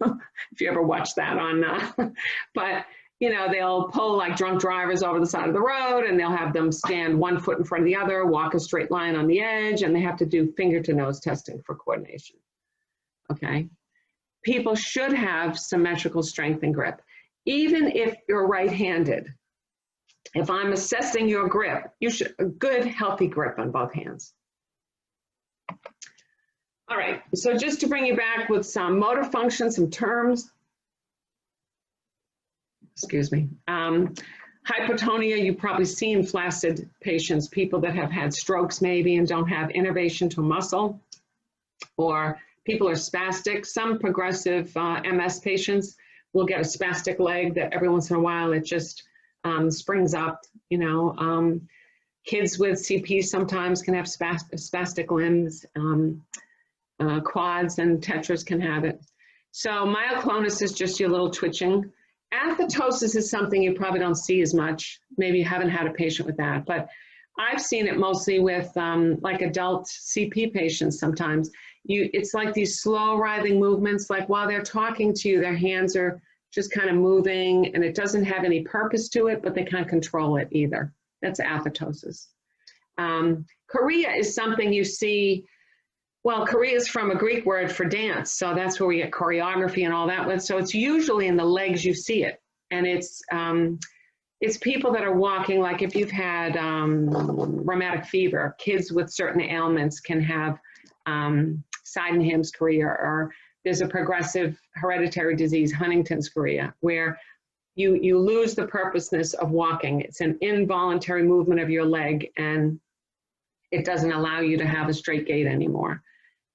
if you ever watch that on, but you know, they'll pull like drunk drivers over the side of the road and they'll have them stand one foot in front of the other, walk a straight line on the edge, and they have to do finger to nose testing for coordination, okay? People should have symmetrical strength and grip. Even if you're right-handed, if I'm assessing your grip, you should, a good healthy grip on both hands. All right, so just to bring you back with some motor function, some terms. Excuse me. Hypotonia, you've probably seen flaccid patients, people that have had strokes maybe and don't have innervation to muscle, or people are spastic. Some progressive MS patients will get a spastic leg that every once in a while it just springs up, you know. Kids with CP sometimes can have spastic limbs. Quads and tetras can have it. So myoclonus is just your little twitching. Athetosis is something you probably don't see as much. Maybe you haven't had a patient with that, but I've seen it mostly with like adult CP patients sometimes. It's like these slow writhing movements, like while they're talking to you, their hands are just kind of moving and it doesn't have any purpose to it, but they can't control it either. That's athetosis. Chorea is something you see. Well, chorea is from a Greek word for dance, so that's where we get choreography and all that with. So it's usually in the legs you see it, and it's people that are walking, like if you've had rheumatic fever, kids with certain ailments can have Sydenham's chorea, or there's a progressive hereditary disease, Huntington's chorea, where you lose the purposeness of walking. It's an involuntary movement of your leg, and it doesn't allow you to have a straight gait anymore.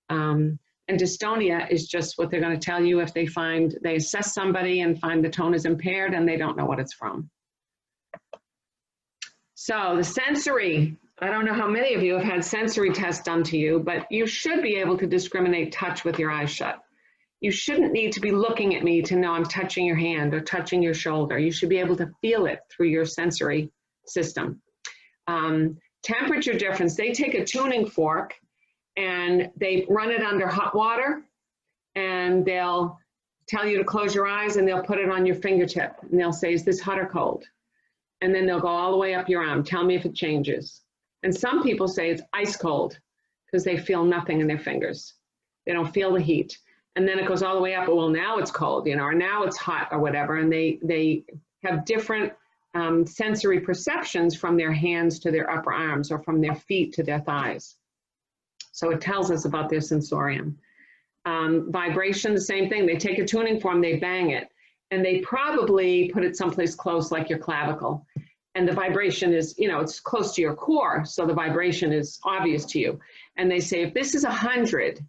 And dystonia is just what they're going to tell you if they assess somebody and find the tone is impaired and they don't know what it's from. So the sensory, I don't know how many of you have had sensory tests done to you, but you should be able to discriminate touch with your eyes shut. You shouldn't need to be looking at me to know I'm touching your hand or touching your shoulder. You should be able to feel it through your sensory system. Temperature difference, they take a tuning fork and they run it under hot water and they'll tell you to close your eyes and they'll put it on your fingertip and they'll say, is this hot or cold? And then they'll go all the way up your arm. Tell me if it changes. And some people say it's ice cold because they feel nothing in their fingers. They don't feel the heat. And then it goes all the way up, well, now it's cold, you know, or now it's hot or whatever. And they have different sensory perceptions from their hands to their upper arms or from their feet to their thighs. So it tells us about their sensorium. Vibration, the same thing. They take a tuning fork, they bang it, and they probably put it someplace close like your clavicle. And the vibration is, you know, it's close to your core, so the vibration is obvious to you. And they say, if this is 100, and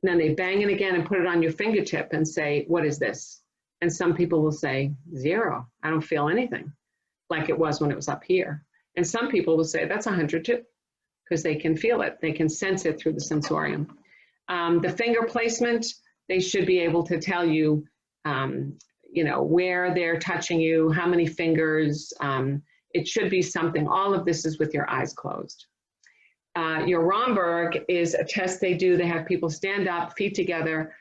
then they bang it again and put it on your fingertip and say, what is this? And some people will say, 0, I don't feel anything, like it was when it was up here. And some people will say, that's 100 too, because they can feel it. They can sense it through the sensorium. The finger placement, they should be able to tell you, you know, where they're touching you, how many fingers. It should be something, all of this is with your eyes closed. Your Romberg is a test they do. They have people stand up, feet together,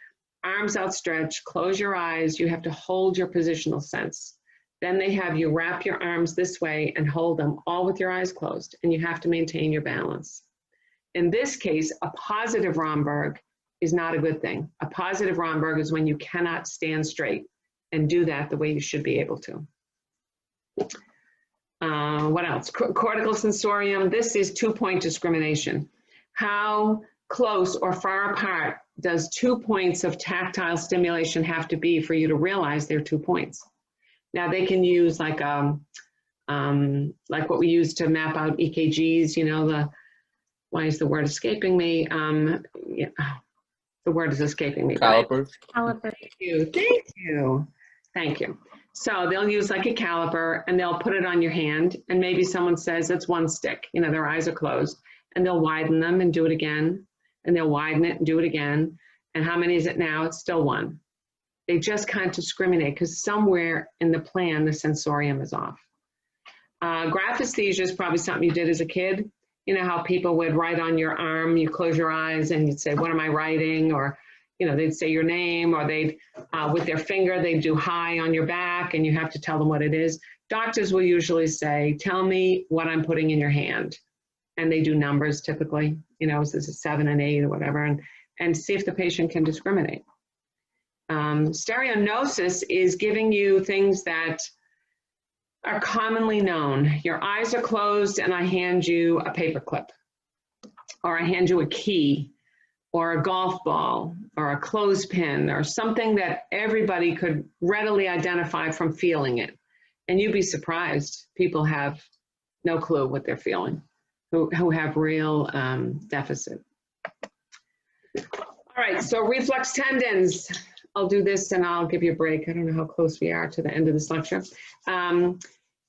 arms outstretched, close your eyes. You have to hold your positional sense. Then they have you wrap your arms this way and hold them all with your eyes closed, and you have to maintain your balance. In this case, a positive Romberg is not a good thing. A positive Romberg is when you cannot stand straight and do that the way you should be able to. What else? Cortical sensorium. This is 2-point discrimination. How close or far apart does 2 points of tactile stimulation have to be for you to realize they're 2 points? Now they can use like what we use to map out EKGs. You know, why is the word escaping me? Yeah, the word is escaping me. Calipers. Caliper. Thank you. Thank you. So they'll use like a caliper and they'll put it on your hand, and maybe someone says it's 1 stick, you know, their eyes are closed, and they'll widen them and do it again, and they'll widen it and do it again. And how many is it now? It's still 1. They just can't discriminate because somewhere in the plan, the sensorium is off. Graphesthesia is probably something you did as a kid. You know how people would write on your arm, you close your eyes and you'd say, what am I writing? Or, you know, they'd say your name, or they'd, with their finger, they'd do hi on your back and you have to tell them what it is. Doctors will usually say, tell me what I'm putting in your hand. And they do numbers typically, you know, is this a 7 and 8 or whatever, and see if the patient can discriminate. Stereognosis is giving you things that are commonly known. Your eyes are closed and I hand you a paperclip, or I hand you a key, or a golf ball, or a clothespin, or something that everybody could readily identify from feeling it. And you'd be surprised, people have no clue what they're feeling, who have real deficit. All right, so reflex tendons. I'll do this and I'll give you a break. I don't know how close we are to the end of this lecture.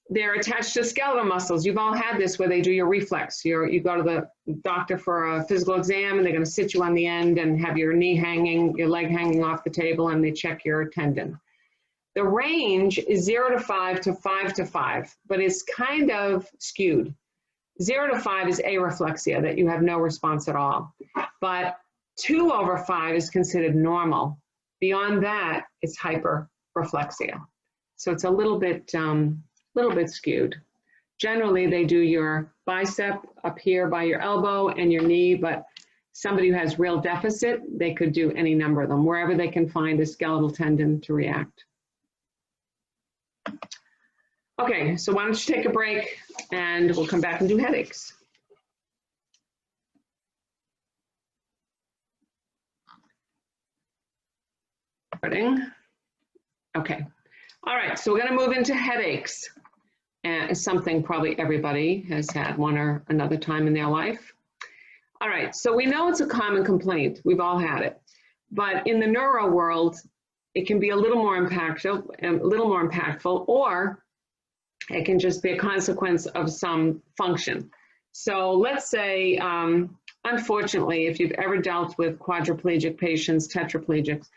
They're attached to skeletal muscles. You've all had this where they do your reflex. You go to the doctor for a physical exam and they're gonna sit you on the end and have your knee hanging, your leg hanging off the table, and they check your tendon. The range is 0 to 5 to 5 to 5, but it's kind of skewed. 0 to 5 is areflexia, that you have no response at all. But 2 over 5 is considered normal. Beyond that, it's hyperreflexia. So it's a little bit skewed. Generally, they do your bicep up here by your elbow and your knee, but somebody who has real deficit, they could do any number of them, wherever they can find a skeletal tendon to react. Okay, so why don't you take a break and we'll come back and do headaches. Okay, all right, so we're gonna move into headaches. And something probably everybody has had one or another time in their life. All right, so we know it's a common complaint. We've all had it. But in the neuro world, it can be a little more impactful, or it can just be a consequence of some function. So let's say, unfortunately, if you've ever dealt with quadriplegic patients, tetraplegics,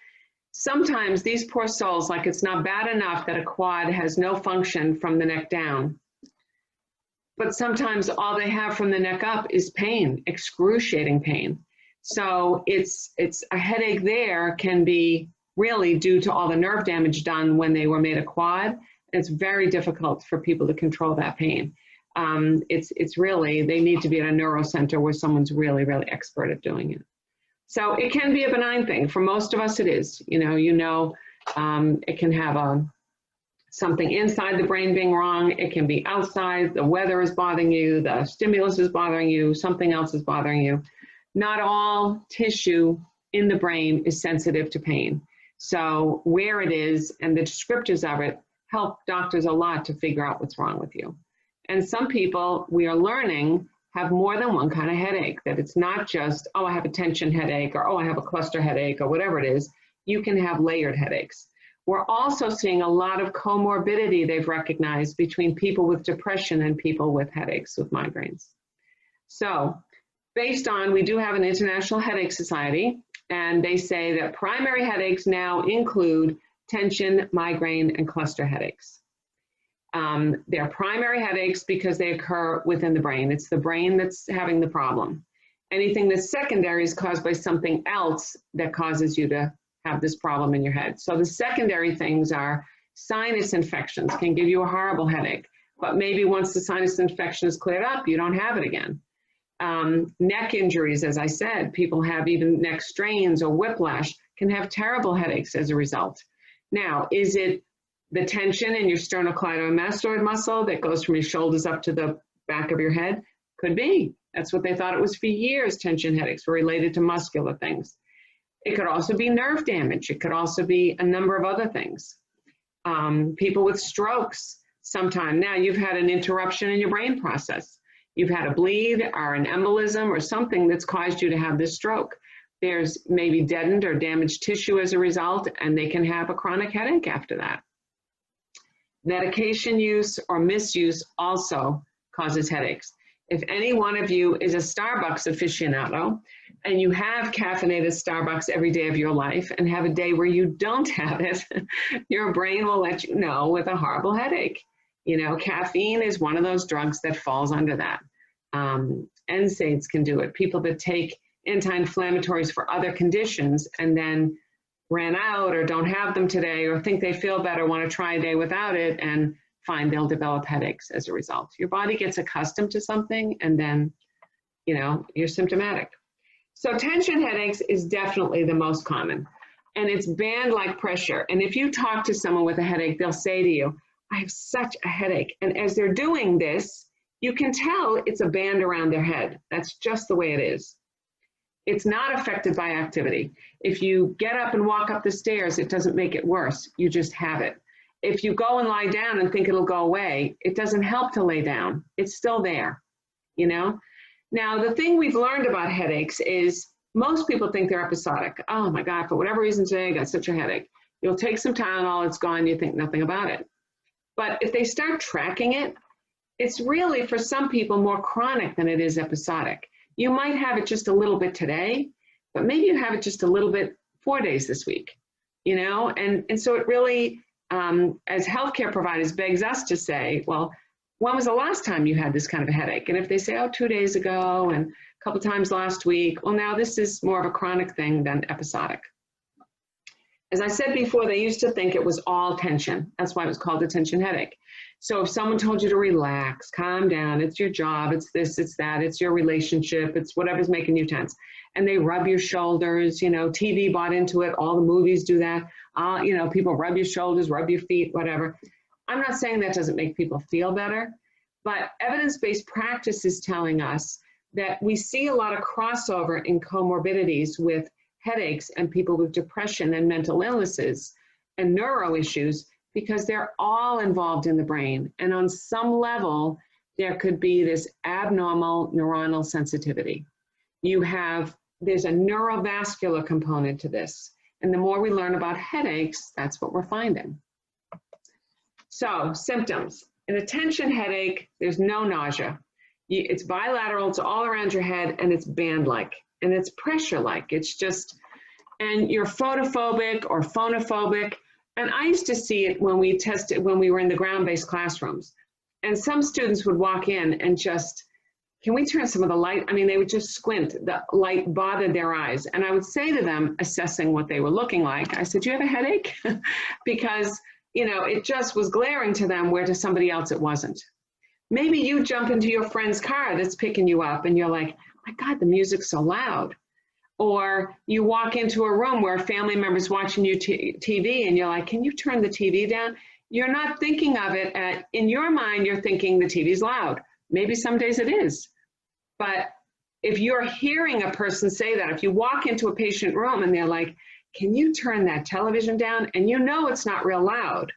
sometimes these poor souls, like it's not bad enough that a quad has no function from the neck down, but sometimes all they have from the neck up is pain, excruciating pain. So it's a headache there can be really due to all the nerve damage done when they were made a quad. It's very difficult for people to control that pain. It's really, they need to be at a neuro center where someone's really, really expert at doing it. So it can be a benign thing. For most of us it is. It can have something inside the brain being wrong. It can be outside, the weather is bothering you, the stimulus is bothering you, something else is bothering you. Not all tissue in the brain is sensitive to pain. So where it is and the descriptors of it help doctors a lot to figure out what's wrong with you. And some people, we are learning, have more than one kind of headache, that it's not just, oh, I have a tension headache, or oh, I have a cluster headache, or whatever it is. You can have layered headaches. We're also seeing a lot of comorbidity they've recognized between people with depression and people with headaches, with migraines. So based on, we do have an International Headache Society, and they say that primary headaches now include tension, migraine, and cluster headaches. They're primary headaches because they occur within the brain. It's the brain that's having the problem. Anything that's secondary is caused by something else that causes you to have this problem in your head. So the secondary things are sinus infections can give you a horrible headache, but maybe once the sinus infection is cleared up, you don't have it again. Neck injuries, as I said, people have even neck strains or whiplash, can have terrible headaches as a result. Now, is it the tension in your sternocleidomastoid muscle that goes from your shoulders up to the back of your head? Could be. That's what they thought it was for years. Tension headaches were related to muscular things. It could also be nerve damage. It could also be a number of other things. People with strokes sometime. Now you've had an interruption in your brain process. You've had a bleed or an embolism or something that's caused you to have this stroke. There's maybe deadened or damaged tissue as a result, and they can have a chronic headache after that. Medication use or misuse also causes headaches. If any one of you is a Starbucks aficionado and you have caffeinated Starbucks every day of your life and have a day where you don't have it, your brain will let you know with a horrible headache. You know, caffeine is one of those drugs that falls under that. NSAIDs can do it. People that take anti-inflammatories for other conditions and then ran out or don't have them today or think they feel better, want to try a day without it, and find they'll develop headaches as a result. Your body gets accustomed to something and then, you know, you're symptomatic. So tension headaches is definitely the most common, and it's band-like pressure. And if you talk to someone with a headache, they'll say to you, I have such a headache. And as they're doing this, you can tell it's a band around their head. That's just the way it is. It's not affected by activity. If you get up and walk up the stairs, it doesn't make it worse. You just have it. If you go and lie down and think it'll go away, it doesn't help to lay down. It's still there, you know? Now, the thing we've learned about headaches is most people think they're episodic. Oh my God, for whatever reason today, I got such a headache. You'll take some Tylenol, it's gone, you think nothing about it. But if they start tracking it, it's really, for some people, more chronic than it is episodic. You might have it just a little bit today, but maybe you have it just a little bit 4 days this week, you know? And so it really, as healthcare providers, begs us to say, well, when was the last time you had this kind of a headache? And if they say, oh, 2 days ago and a couple times last week, well, now this is more of a chronic thing than episodic. As I said before, they used to think it was all tension. That's why it was called a tension headache. So if someone told you to relax, calm down, it's your job, it's this, it's that, it's your relationship, it's whatever's making you tense, and they rub your shoulders, you know, TV bought into it, all the movies do that, you know, people rub your shoulders, rub your feet, whatever. I'm not saying that doesn't make people feel better, but evidence-based practice is telling us that we see a lot of crossover in comorbidities with headaches and people with depression and mental illnesses and neuro issues, because they're all involved in the brain. And on some level, there could be this abnormal neuronal sensitivity. There's a neurovascular component to this. And the more we learn about headaches, that's what we're finding. So, symptoms. In a tension headache, there's no nausea. It's bilateral, it's all around your head, and it's band-like, and it's pressure-like. It's just, and you're photophobic or phonophobic. And I used to see it when we tested, when we were in the ground-based classrooms. And some students would walk in and just, can we turn some of the light? I mean, they would just squint. The light bothered their eyes. And I would say to them, assessing what they were looking like, I said, do you have a headache? Because, you know, it just was glaring to them, where to somebody else it wasn't. Maybe you jump into your friend's car that's picking you up and you're like, my God, the music's so loud. Or you walk into a room where a family member's watching you TV and you're like, can you turn the TV down? You're not thinking of it in your mind, you're thinking the TV's loud. Maybe some days it is. But if you're hearing a person say that, if you walk into a patient room and they're like, can you turn that television down? And you know it's not real loud.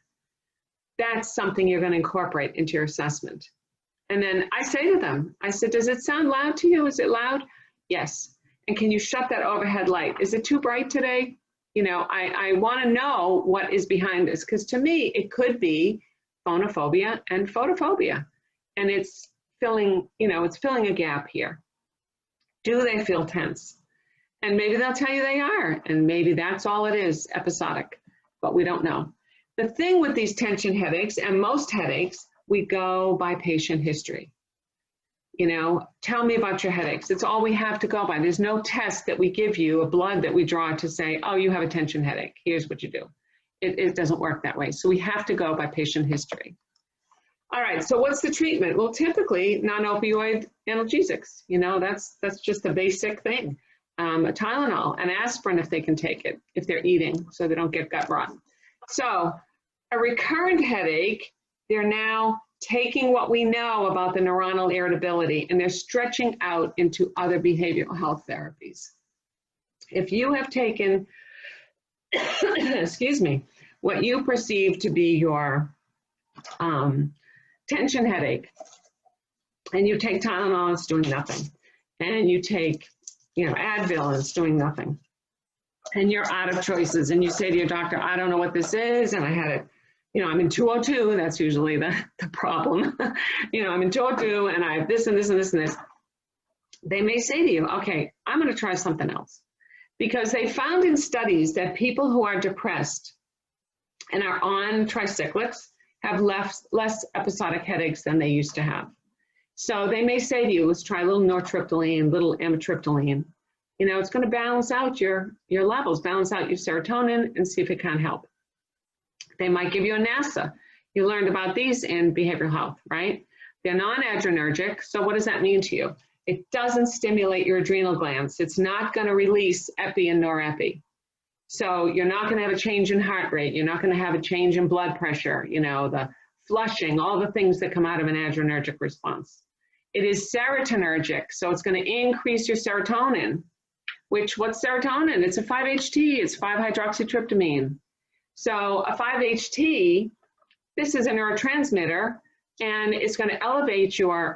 That's something you're going to incorporate into your assessment. And then I say to them, I said, does it sound loud to you? Is it loud? Yes. And can you shut that overhead light? Is it too bright today? You know, I want to know what is behind this, because to me, it could be phonophobia and photophobia. And it's filling, you know, it's filling a gap here. Do they feel tense? And maybe they'll tell you they are, and maybe that's all it is, episodic, but we don't know. The thing with these tension headaches, and most headaches, we go by patient history. You know, tell me about your headaches. It's all we have to go by. There's no test that we give you, a blood that we draw to say, oh, you have a tension headache. Here's what you do. It doesn't work that way. So we have to go by patient history. All right, so what's the treatment? Well, typically non-opioid analgesics. You know, that's just a basic thing. A Tylenol, an aspirin if they can take it, if they're eating, so they don't get gut rot. So a recurrent headache, they're now taking what we know about the neuronal irritability and they're stretching out into other behavioral health therapies. If you have taken, excuse me, what you perceive to be your tension headache, and you take Tylenol, it's doing nothing. And you take, you know, Advil, and it's doing nothing. And you're out of choices. And you say to your doctor, I don't know what this is, and I had it, you know, I'm in 202, that's usually the problem. You know, I'm in 202 and I have this and this and this and this. They may say to you, okay, I'm gonna try something else. Because they found in studies that people who are depressed and are on tricyclics have less episodic headaches than they used to have. So they may say to you, let's try a little nortriptyline, little amitriptyline. You know, it's gonna balance out your levels, balance out your serotonin and see if it can help. They might give you a NASA. You learned about these in behavioral health, right? They're non-adrenergic, so what does that mean to you? It doesn't stimulate your adrenal glands. It's not gonna release epi and norepi. So you're not gonna have a change in heart rate. You're not gonna have a change in blood pressure, you know, the flushing, all the things that come out of an adrenergic response. It is serotonergic, so it's gonna increase your serotonin, which, what's serotonin? It's a 5-HT, it's 5-hydroxytryptamine. So a 5-HT, this is a neurotransmitter, and it's going to elevate your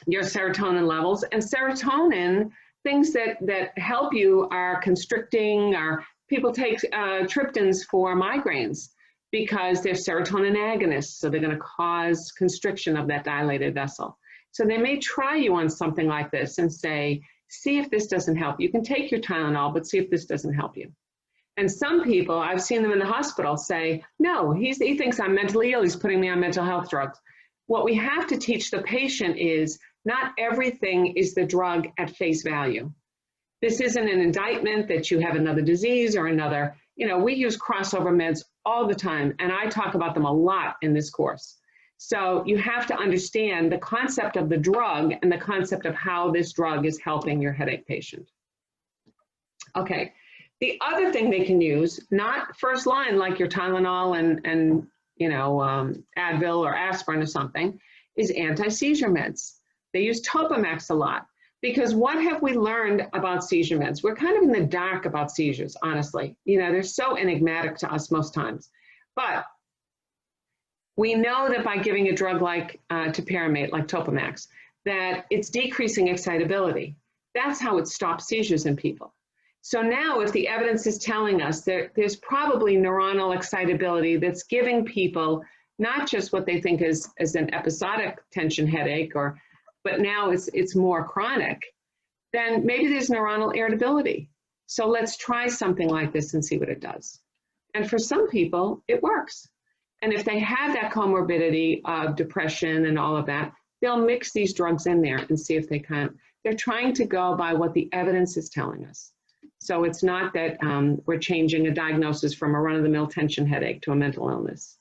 serotonin levels. And serotonin, things that help you are constricting, or people take triptans for migraines because they're serotonin agonists, so they're going to cause constriction of that dilated vessel. So they may try you on something like this and say, see if this doesn't help. You can take your Tylenol, but see if this doesn't help you. And some people, I've seen them in the hospital say, no, he thinks I'm mentally ill, he's putting me on mental health drugs. What we have to teach the patient is not everything is the drug at face value. This isn't an indictment that you have another disease or another, you know, we use crossover meds all the time, and I talk about them a lot in this course. So you have to understand the concept of the drug and the concept of how this drug is helping your headache patient. Okay. The other thing they can use, not first line like your Tylenol and you know, Advil or aspirin or something, is anti-seizure meds. They use Topamax a lot because what have we learned about seizure meds? We're kind of in the dark about seizures, honestly. You know, they're so enigmatic to us most times. But we know that by giving a drug like topiramate, like Topamax, that it's decreasing excitability. That's how it stops seizures in people. So now if the evidence is telling us that there's probably neuronal excitability that's giving people not just what they think is an episodic tension headache, but now it's more chronic, then maybe there's neuronal irritability. So let's try something like this and see what it does. And for some people, it works. And if they have that comorbidity of depression and all of that, they'll mix these drugs in there and see if they can. They're trying to go by what the evidence is telling us. So it's not that we're changing a diagnosis from a run-of-the-mill tension headache to a mental illness.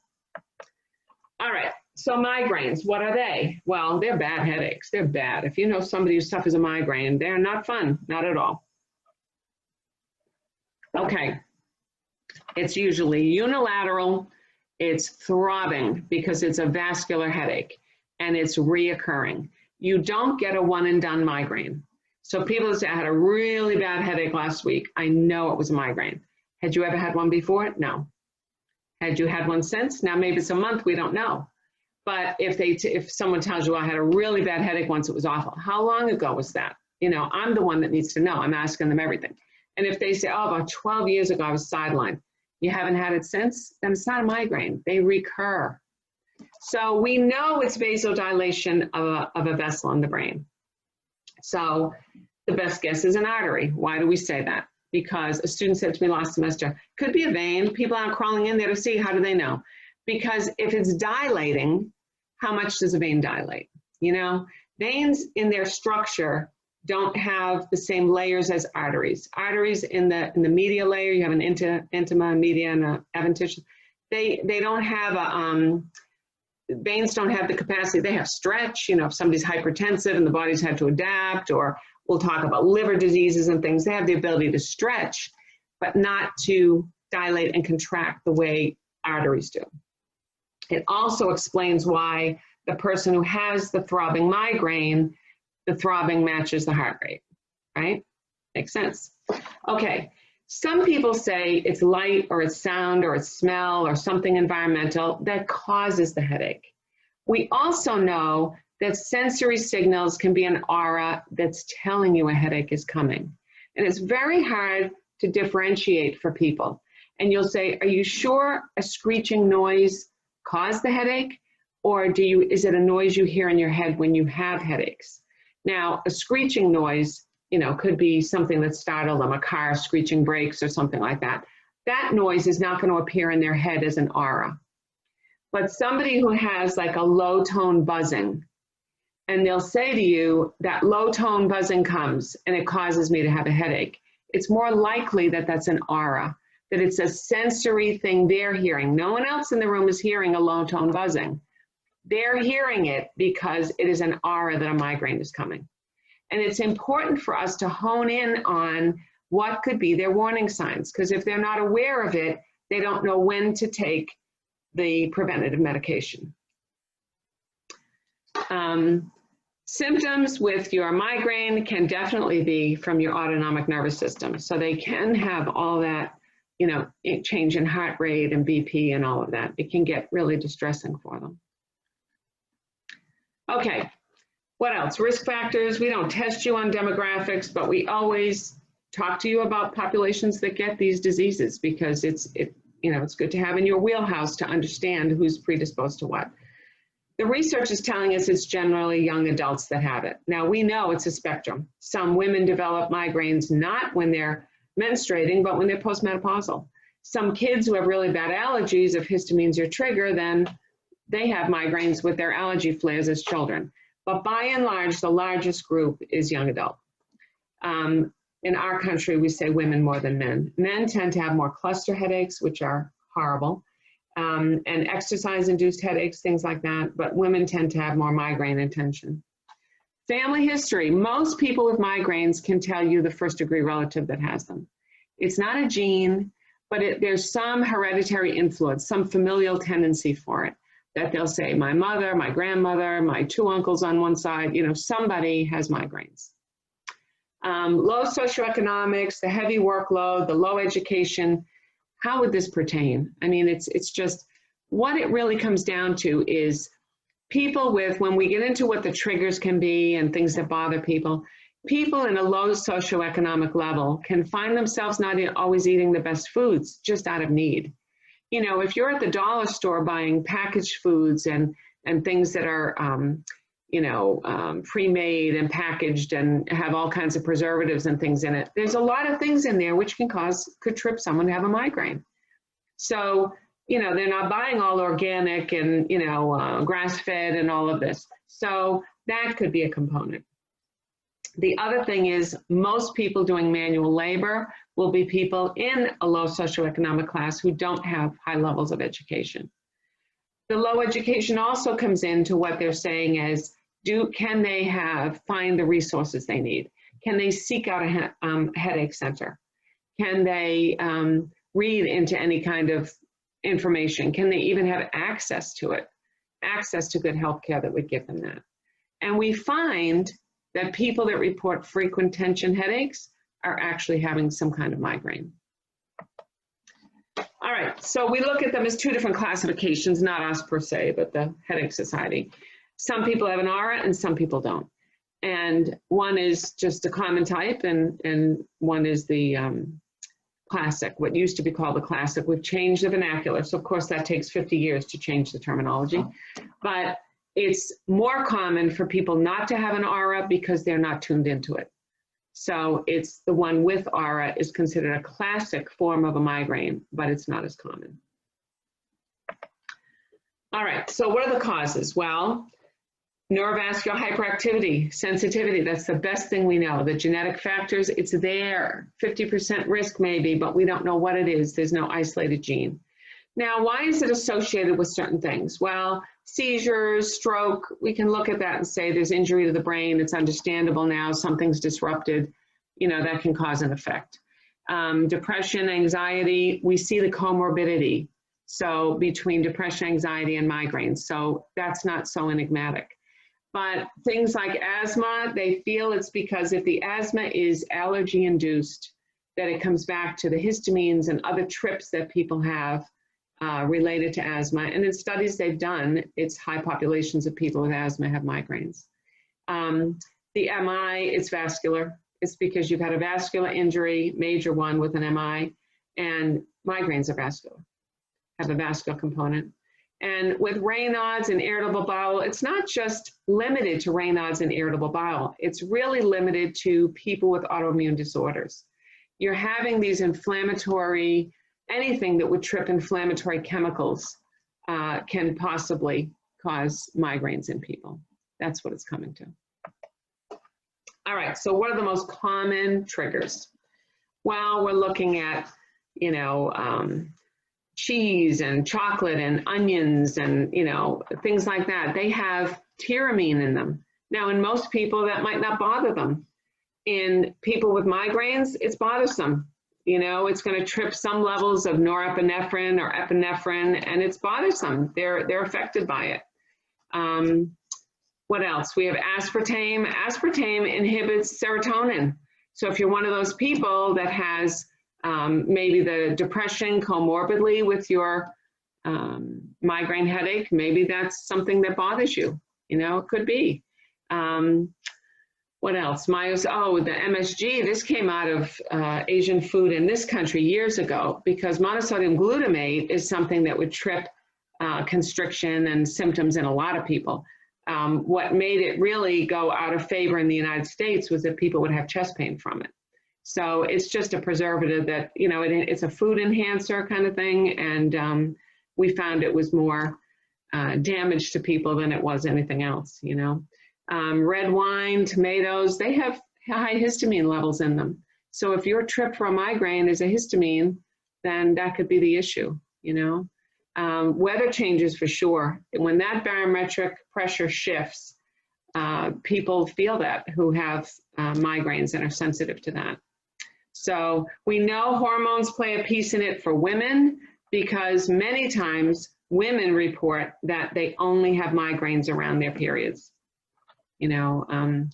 All right, so migraines, what are they? Well, they're bad headaches, they're bad. If you know somebody who suffers a migraine, they're not fun, not at all. Okay, it's usually unilateral, it's throbbing because it's a vascular headache and it's reoccurring. You don't get a one and done migraine. So people say, I had a really bad headache last week. I know it was a migraine. Had you ever had one before? No. Had you had one since? Now maybe it's a month, we don't know. But if someone tells you, I had a really bad headache once, it was awful. How long ago was that? You know, I'm the one that needs to know. I'm asking them everything. And if they say, oh, about 12 years ago, I was sidelined. You haven't had it since? Then it's not a migraine. They recur. So we know it's vasodilation of a vessel in the brain. So the best guess is an artery. Why do we say that? because a student said to me last semester, could be a vein, people aren't crawling in there to see, how do they know? Because if it's dilating, how much does a vein dilate? You know, veins in their structure don't have the same layers as arteries. Arteries in the media layer, you have an intima, media, and an adventitious. They don't have a, veins don't have the capacity, they have stretch, you know, if somebody's hypertensive and the body's had to adapt, or we'll talk about liver diseases and things, they have the ability to stretch, but not to dilate and contract the way arteries do. It also explains why the person who has the throbbing migraine, the throbbing matches the heart rate, right? Makes sense. Okay, some people say it's light or it's sound or it's smell or something environmental that causes the headache. We also know that sensory signals can be an aura that's telling you a headache is coming. And it's very hard to differentiate for people. And you'll say, are you sure a screeching noise caused the headache? Or is it a noise you hear in your head when you have headaches? Now, a screeching noise, you know, could be something that startled them, a car screeching brakes or something like that. That noise is not going to appear in their head as an aura. But somebody who has like a low tone buzzing, and they'll say to you, that low tone buzzing comes and it causes me to have a headache. It's more likely that that's an aura, that it's a sensory thing they're hearing. No one else in the room is hearing a low tone buzzing. They're hearing it because it is an aura that a migraine is coming. And it's important for us to hone in on what could be their warning signs, because if they're not aware of it, they don't know when to take the preventative medication. Symptoms with your migraine can definitely be from your autonomic nervous system. So they can have all that, you know, change in heart rate and BP and all of that. It can get really distressing for them. Okay, what else? Risk factors. We don't test you on demographics, but we always talk to you about populations that get these diseases, because it's good to have in your wheelhouse to understand who's predisposed to what. The research is telling us it's generally young adults that have it. Now, we know it's a spectrum. Some women develop migraines not when they're menstruating, but when they're postmenopausal. Some kids who have really bad allergies, if histamine's your trigger, then they have migraines with their allergy flares as children. But by and large, the largest group is young adult. In our country, we say women more than men. Men tend to have more cluster headaches, which are horrible, and exercise-induced headaches, things like that. But women tend to have more migraine and tension. Family history. Most people with migraines can tell you the first-degree relative that has them. It's not a gene, but there's some hereditary influence, some familial tendency for it, that they'll say, my mother, my grandmother, my two uncles on one side, you know, somebody has migraines. Low socioeconomics, the heavy workload, the low education, how would this pertain? I mean, it's just, what it really comes down to is people with, when we get into what the triggers can be and things that bother people, people in a low socioeconomic level can find themselves not always eating the best foods, just out of need. You know, if you're at the dollar store buying packaged foods and things that are, pre-made and packaged and have all kinds of preservatives and things in it, there's a lot of things in there which could trip someone to have a migraine. So, you know, they're not buying all organic and, grass-fed and all of this. So that could be a component. The other thing is, most people doing manual labor will be people in a low socioeconomic class who don't have high levels of education. The low education also comes into what they're saying is, can they find the resources they need? Can they seek out a headache center? Can they read into any kind of information? Can they even have access to it? Access to good health care that would give them that. And we find that people that report frequent tension headaches are actually having some kind of migraine. All right, so we look at them as two different classifications, not us per se, but the Headache Society. Some people have an aura and some people don't. And one is just a common type and one is the classic, what used to be called the classic. We've changed the vernacular. So of course that takes 50 years to change the terminology, but it's more common for people not to have an aura because they're not tuned into it. So it's the one with aura is considered a classic form of a migraine, but it's not as common. All right, so what are the causes? Well, neurovascular hyperactivity, sensitivity, that's the best thing we know. The genetic factors, it's there. 50% risk maybe, but we don't know what it is. There's no isolated gene. Now, why is it associated with certain things? Well, seizures, stroke, we can look at that and say there's injury to the brain. It's understandable now. Something's disrupted. You know, that can cause an effect. Depression, anxiety, we see the comorbidity. So between depression, anxiety, and migraines. So that's not so enigmatic. But things like asthma, they feel it's because if the asthma is allergy induced, that it comes back to the histamines and other trips that people have related to asthma. And in studies they've done, it's high populations of people with asthma have migraines. The MI, it's vascular. It's because you've had a vascular injury, major one with an MI, and migraines are vascular, have a vascular component. And with Raynaud's and irritable bowel, it's not just limited to Raynaud's and irritable bowel. It's really limited to people with autoimmune disorders. You're having these inflammatory, anything that would trip inflammatory chemicals can possibly cause migraines in people. That's what it's coming to. All right, so what are the most common triggers? Well, we're looking at, you know, cheese and chocolate and onions and, you know, things like that. They have tyramine in them. Now, in most people, that might not bother them. In people with migraines, it's bothersome. You know, it's going to trip some levels of norepinephrine or epinephrine, and it's bothersome. They're affected by it. What else? We have aspartame. Aspartame inhibits serotonin. So if you're one of those people that has maybe the depression comorbidly with your migraine headache, maybe that's something that bothers you. You know, it could be. What else? The MSG, this came out of Asian food in this country years ago because monosodium glutamate is something that would trip constriction and symptoms in a lot of people. What made it really go out of favor in the United States was that people would have chest pain from it. So it's just a preservative that, you know, it's a food enhancer kind of thing. And we found it was more damage to people than it was anything else, you know. Red wine, tomatoes, they have high histamine levels in them. So if your trip for a migraine is a histamine, then that could be the issue, you know. Weather changes for sure. When that barometric pressure shifts, people feel that who have migraines and are sensitive to that. So we know hormones play a piece in it for women because many times women report that they only have migraines around their periods. You know,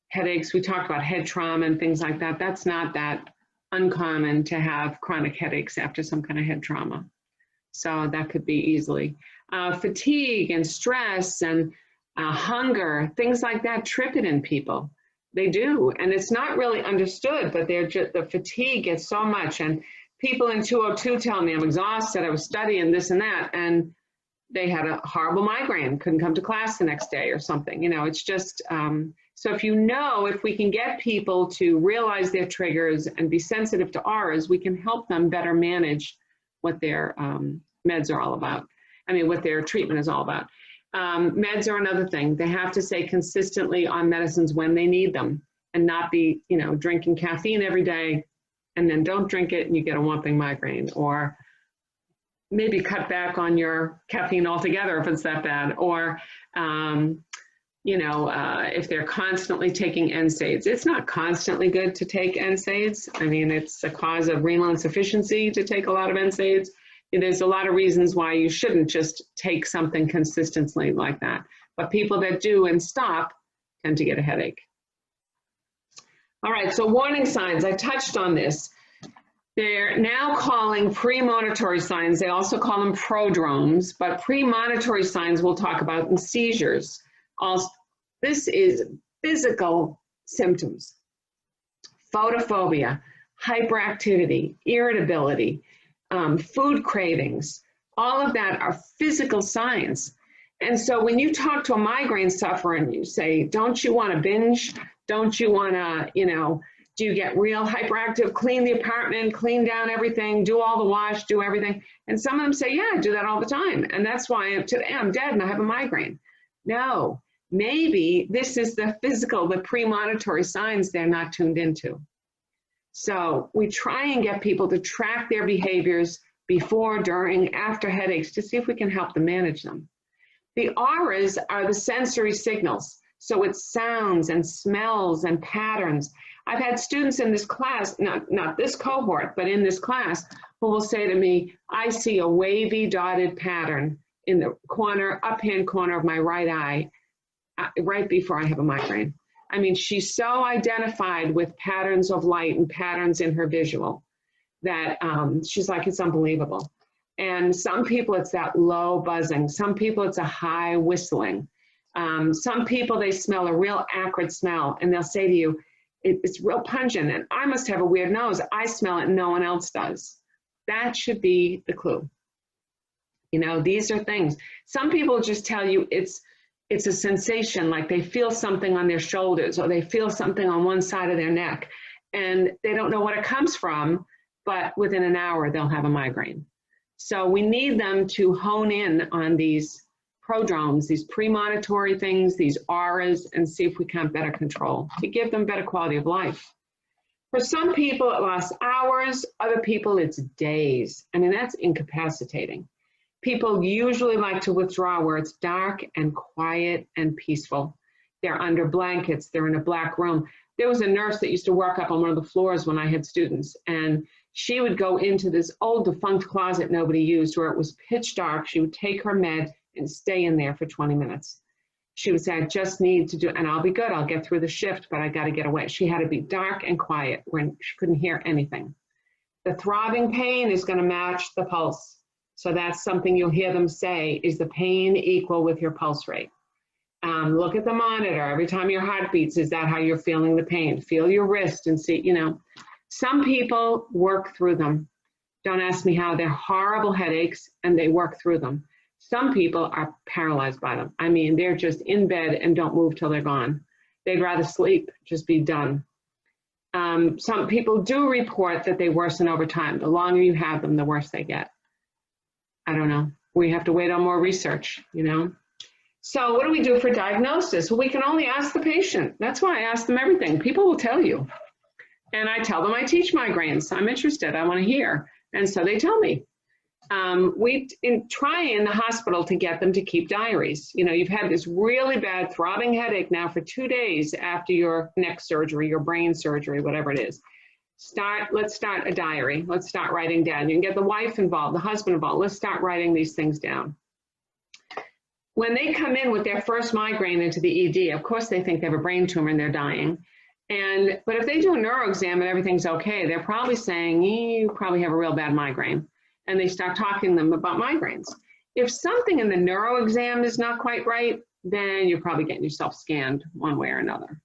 headaches, we talked about head trauma and things like that. That's not that uncommon to have chronic headaches after some kind of head trauma. So that could be easily. Fatigue and stress and hunger, things like that trip it in people. They do, and it's not really understood, but the fatigue gets so much. And people in 202 tell me, I'm exhausted, I was studying this and that, and they had a horrible migraine, couldn't come to class the next day or something. You know, it's just, so if we can get people to realize their triggers and be sensitive to auras, we can help them better manage what their meds are all about. I mean, what their treatment is all about. Meds are another thing. They have to stay consistently on medicines when they need them and not be, you know, drinking caffeine every day and then don't drink it and you get a whomping migraine, or maybe cut back on your caffeine altogether if it's that bad, or, you know, if they're constantly taking NSAIDs. It's not constantly good to take NSAIDs. I mean, it's a cause of renal insufficiency to take a lot of NSAIDs. There's a lot of reasons why you shouldn't just take something consistently like that. But people that do and stop tend to get a headache. All right, so warning signs, I touched on this. They're now calling premonitory signs, they also call them prodromes, but premonitory signs we'll talk about in seizures. Also, this is physical symptoms: photophobia, hyperactivity, irritability, food cravings. All of that are physical signs. And so when you talk to a migraine sufferer and you say, don't you want to binge? Don't you want to, you know, Do you get real hyperactive, clean the apartment, clean down everything, do all the wash, do everything? And some of them say, yeah, I do that all the time. And that's why today I'm dead and I have a migraine. No, maybe this is the physical, the premonitory signs they're not tuned into. So we try and get people to track their behaviors before, during, after headaches to see if we can help them manage them. The auras are the sensory signals. So it's sounds and smells and patterns. I've had students in this class, not this cohort, but in this class, who will say to me, I see a wavy dotted pattern in the corner, up-hand corner of my right eye, right before I have a migraine. I mean, she's so identified with patterns of light and patterns in her visual that she's like, it's unbelievable. And some people, it's that low buzzing. Some people, it's a high whistling. Some people, they smell a real acrid smell, and they'll say to you, it's real pungent, and I must have a weird nose. I smell it and no one else does. That should be the clue. You know, these are things. Some people just tell you it's a sensation, like they feel something on their shoulders or they feel something on one side of their neck, and they don't know what it comes from, but within an hour they'll have a migraine. So we need them to hone in on these prodromes, these premonitory things, these auras, and see if we can better control to give them better quality of life. For some people, it lasts hours. Other people, it's days. I mean, that's incapacitating. People usually like to withdraw where it's dark and quiet and peaceful. They're under blankets. They're in a black room. There was a nurse that used to work up on one of the floors when I had students, and she would go into this old defunct closet nobody used where it was pitch dark. She would take her med and stay in there for 20 minutes. She would say, I just need to do, and I'll be good. I'll get through the shift, but I got to get away. She had to be dark and quiet when she couldn't hear anything. The throbbing pain is going to match the pulse. So that's something you'll hear them say, is the pain equal with your pulse rate? Look at the monitor. Every time your heart beats, is that how you're feeling the pain? Feel your wrist and see, you know. Some people work through them. Don't ask me how. They're horrible headaches and they work through them. Some people are paralyzed by them. I mean, they're just in bed and don't move till they're gone. They'd rather sleep, just be done. Some people do report that they worsen over time. The longer you have them, the worse they get. I don't know. We have to wait on more research, you know? So what do we do for diagnosis? Well, we can only ask the patient. That's why I ask them everything. People will tell you. And I tell them I teach migraines. I'm interested. I want to hear. And so they tell me. We try in the hospital to get them to keep diaries. You know, you've had this really bad throbbing headache now for 2 days after your neck surgery, your brain surgery, whatever it is. Let's start a diary. Let's start writing down. You can get the wife involved, the husband involved. Let's start writing these things down. When they come in with their first migraine into the ED, of course they think they have a brain tumor and they're dying. But if they do a neuro exam and everything's okay, they're probably saying, you probably have a real bad migraine. And they start talking to them about migraines. If something in the neuro exam is not quite right, then you're probably getting yourself scanned one way or another.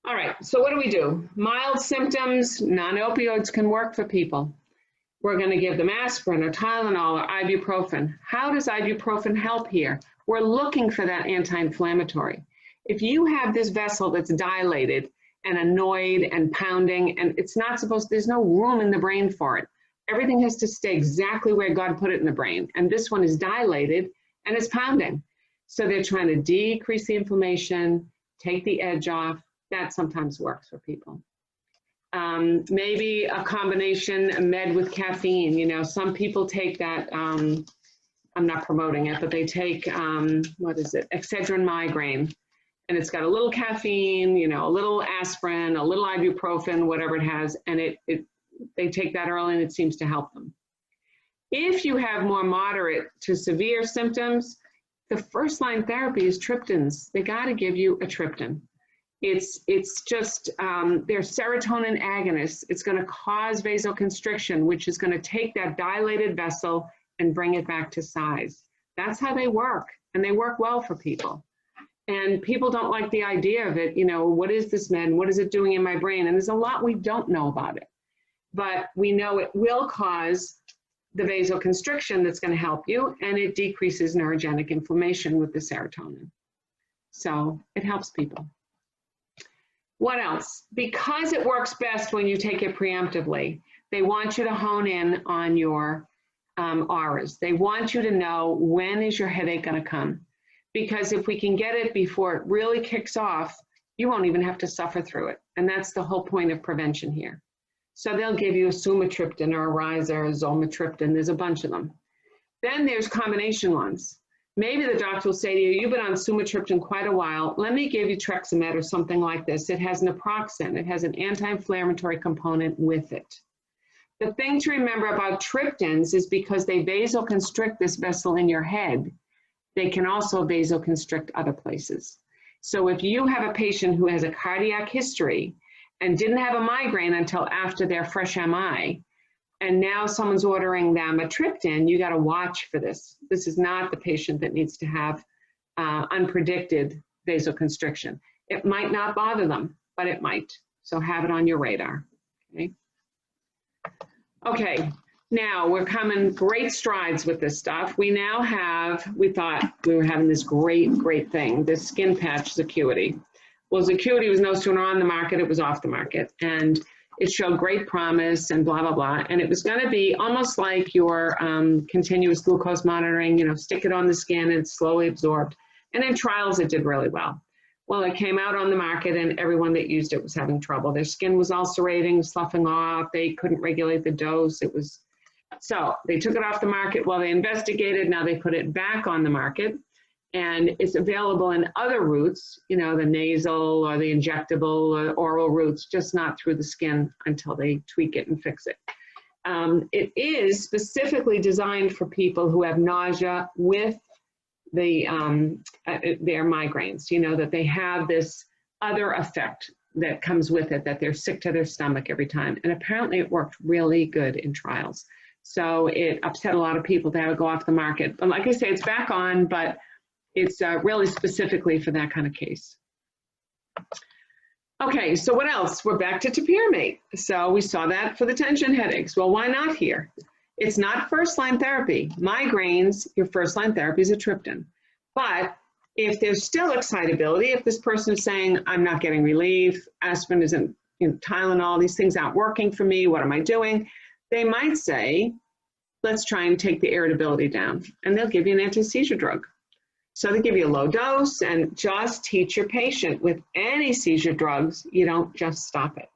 All right, so what do we do? Mild symptoms, non-opioids can work for people. We're going to give them aspirin or Tylenol or ibuprofen. How does ibuprofen help here? We're looking for that anti-inflammatory. If you have this vessel that's dilated and annoyed and pounding, and it's not supposed, there's no room in the brain for it. Everything has to stay exactly where God put it in the brain. And this one is dilated and it's pounding. So they're trying to decrease the inflammation, take the edge off. That sometimes works for people. Maybe a combination, a med with caffeine. You know, some people take that, I'm not promoting it, but they take, what is it, Excedrin migraine. And it's got a little caffeine, you know, a little aspirin, a little ibuprofen, whatever it has, and they take that early and it seems to help them. If you have more moderate to severe symptoms, the first line therapy is triptans. They got to give you a triptan. It's just, they're serotonin agonists. It's going to cause vasoconstriction, which is going to take that dilated vessel and bring it back to size. That's how they work, and they work well for people. And people don't like the idea of it. You know, what is this med? What is it doing in my brain? And there's a lot we don't know about it. But we know it will cause the vasoconstriction that's going to help you, and it decreases neurogenic inflammation with the serotonin. So it helps people. What else? Because it works best when you take it preemptively, they want you to hone in on your auras. They want you to know, when is your headache going to come? Because if we can get it before it really kicks off, you won't even have to suffer through it. And that's the whole point of prevention here. So they'll give you a sumatriptan or a Ryza or a zolmitriptan. There's a bunch of them. Then there's combination ones. Maybe the doctor will say to you, you've been on sumatriptan quite a while. Let me give you Trexamet or something like this. It has naproxen. It has an anti-inflammatory component with it. The thing to remember about triptans is because they vasoconstrict this vessel in your head, they can also vasoconstrict other places. So if you have a patient who has a cardiac history and didn't have a migraine until after their fresh MI, and now someone's ordering them a triptan, you got to watch for this. This is not the patient that needs to have unpredicted vasoconstriction. It might not bother them, but it might. So have it on your radar. Okay. Okay. Now we're coming great strides with this stuff. We now have, we thought we were having this great thing, this skin patch Zacuity. Well, Zacuity was no sooner on the market, it was off the market. And it showed great promise and blah, blah, blah. And it was going to be almost like your continuous glucose monitoring, you know, stick it on the skin and it's slowly absorbed. And in trials, it did really well. Well, it came out on the market and everyone that used it was having trouble. Their skin was ulcerating, sloughing off. They couldn't regulate the dose. It was, so they took it off the market while they investigated. Now they put it back on the market. And it's available in other routes, you know, the nasal or the injectable or oral routes, just not through the skin until they tweak it and fix it. It is specifically designed for people who have nausea with the, their migraines, you know, that they have this other effect that comes with it, that they're sick to their stomach every time. And apparently it worked really good in trials. So it upset a lot of people to have it go off the market. But like I say, it's back on, but it's really specifically for that kind of case. Okay, so what else? We're back to topiramate. So we saw that for the tension headaches. Well, why not here? It's not first-line therapy. Migraines, your first-line therapy is a triptan. But if there's still excitability, if this person is saying, I'm not getting relief, aspirin isn't, you know, Tylenol, these things aren't working for me, what am I doing? They might say, let's try and take the irritability down. And they'll give you an anti-seizure drug. So they give you a low dose and just teach your patient with any seizure drugs, you don't just stop it.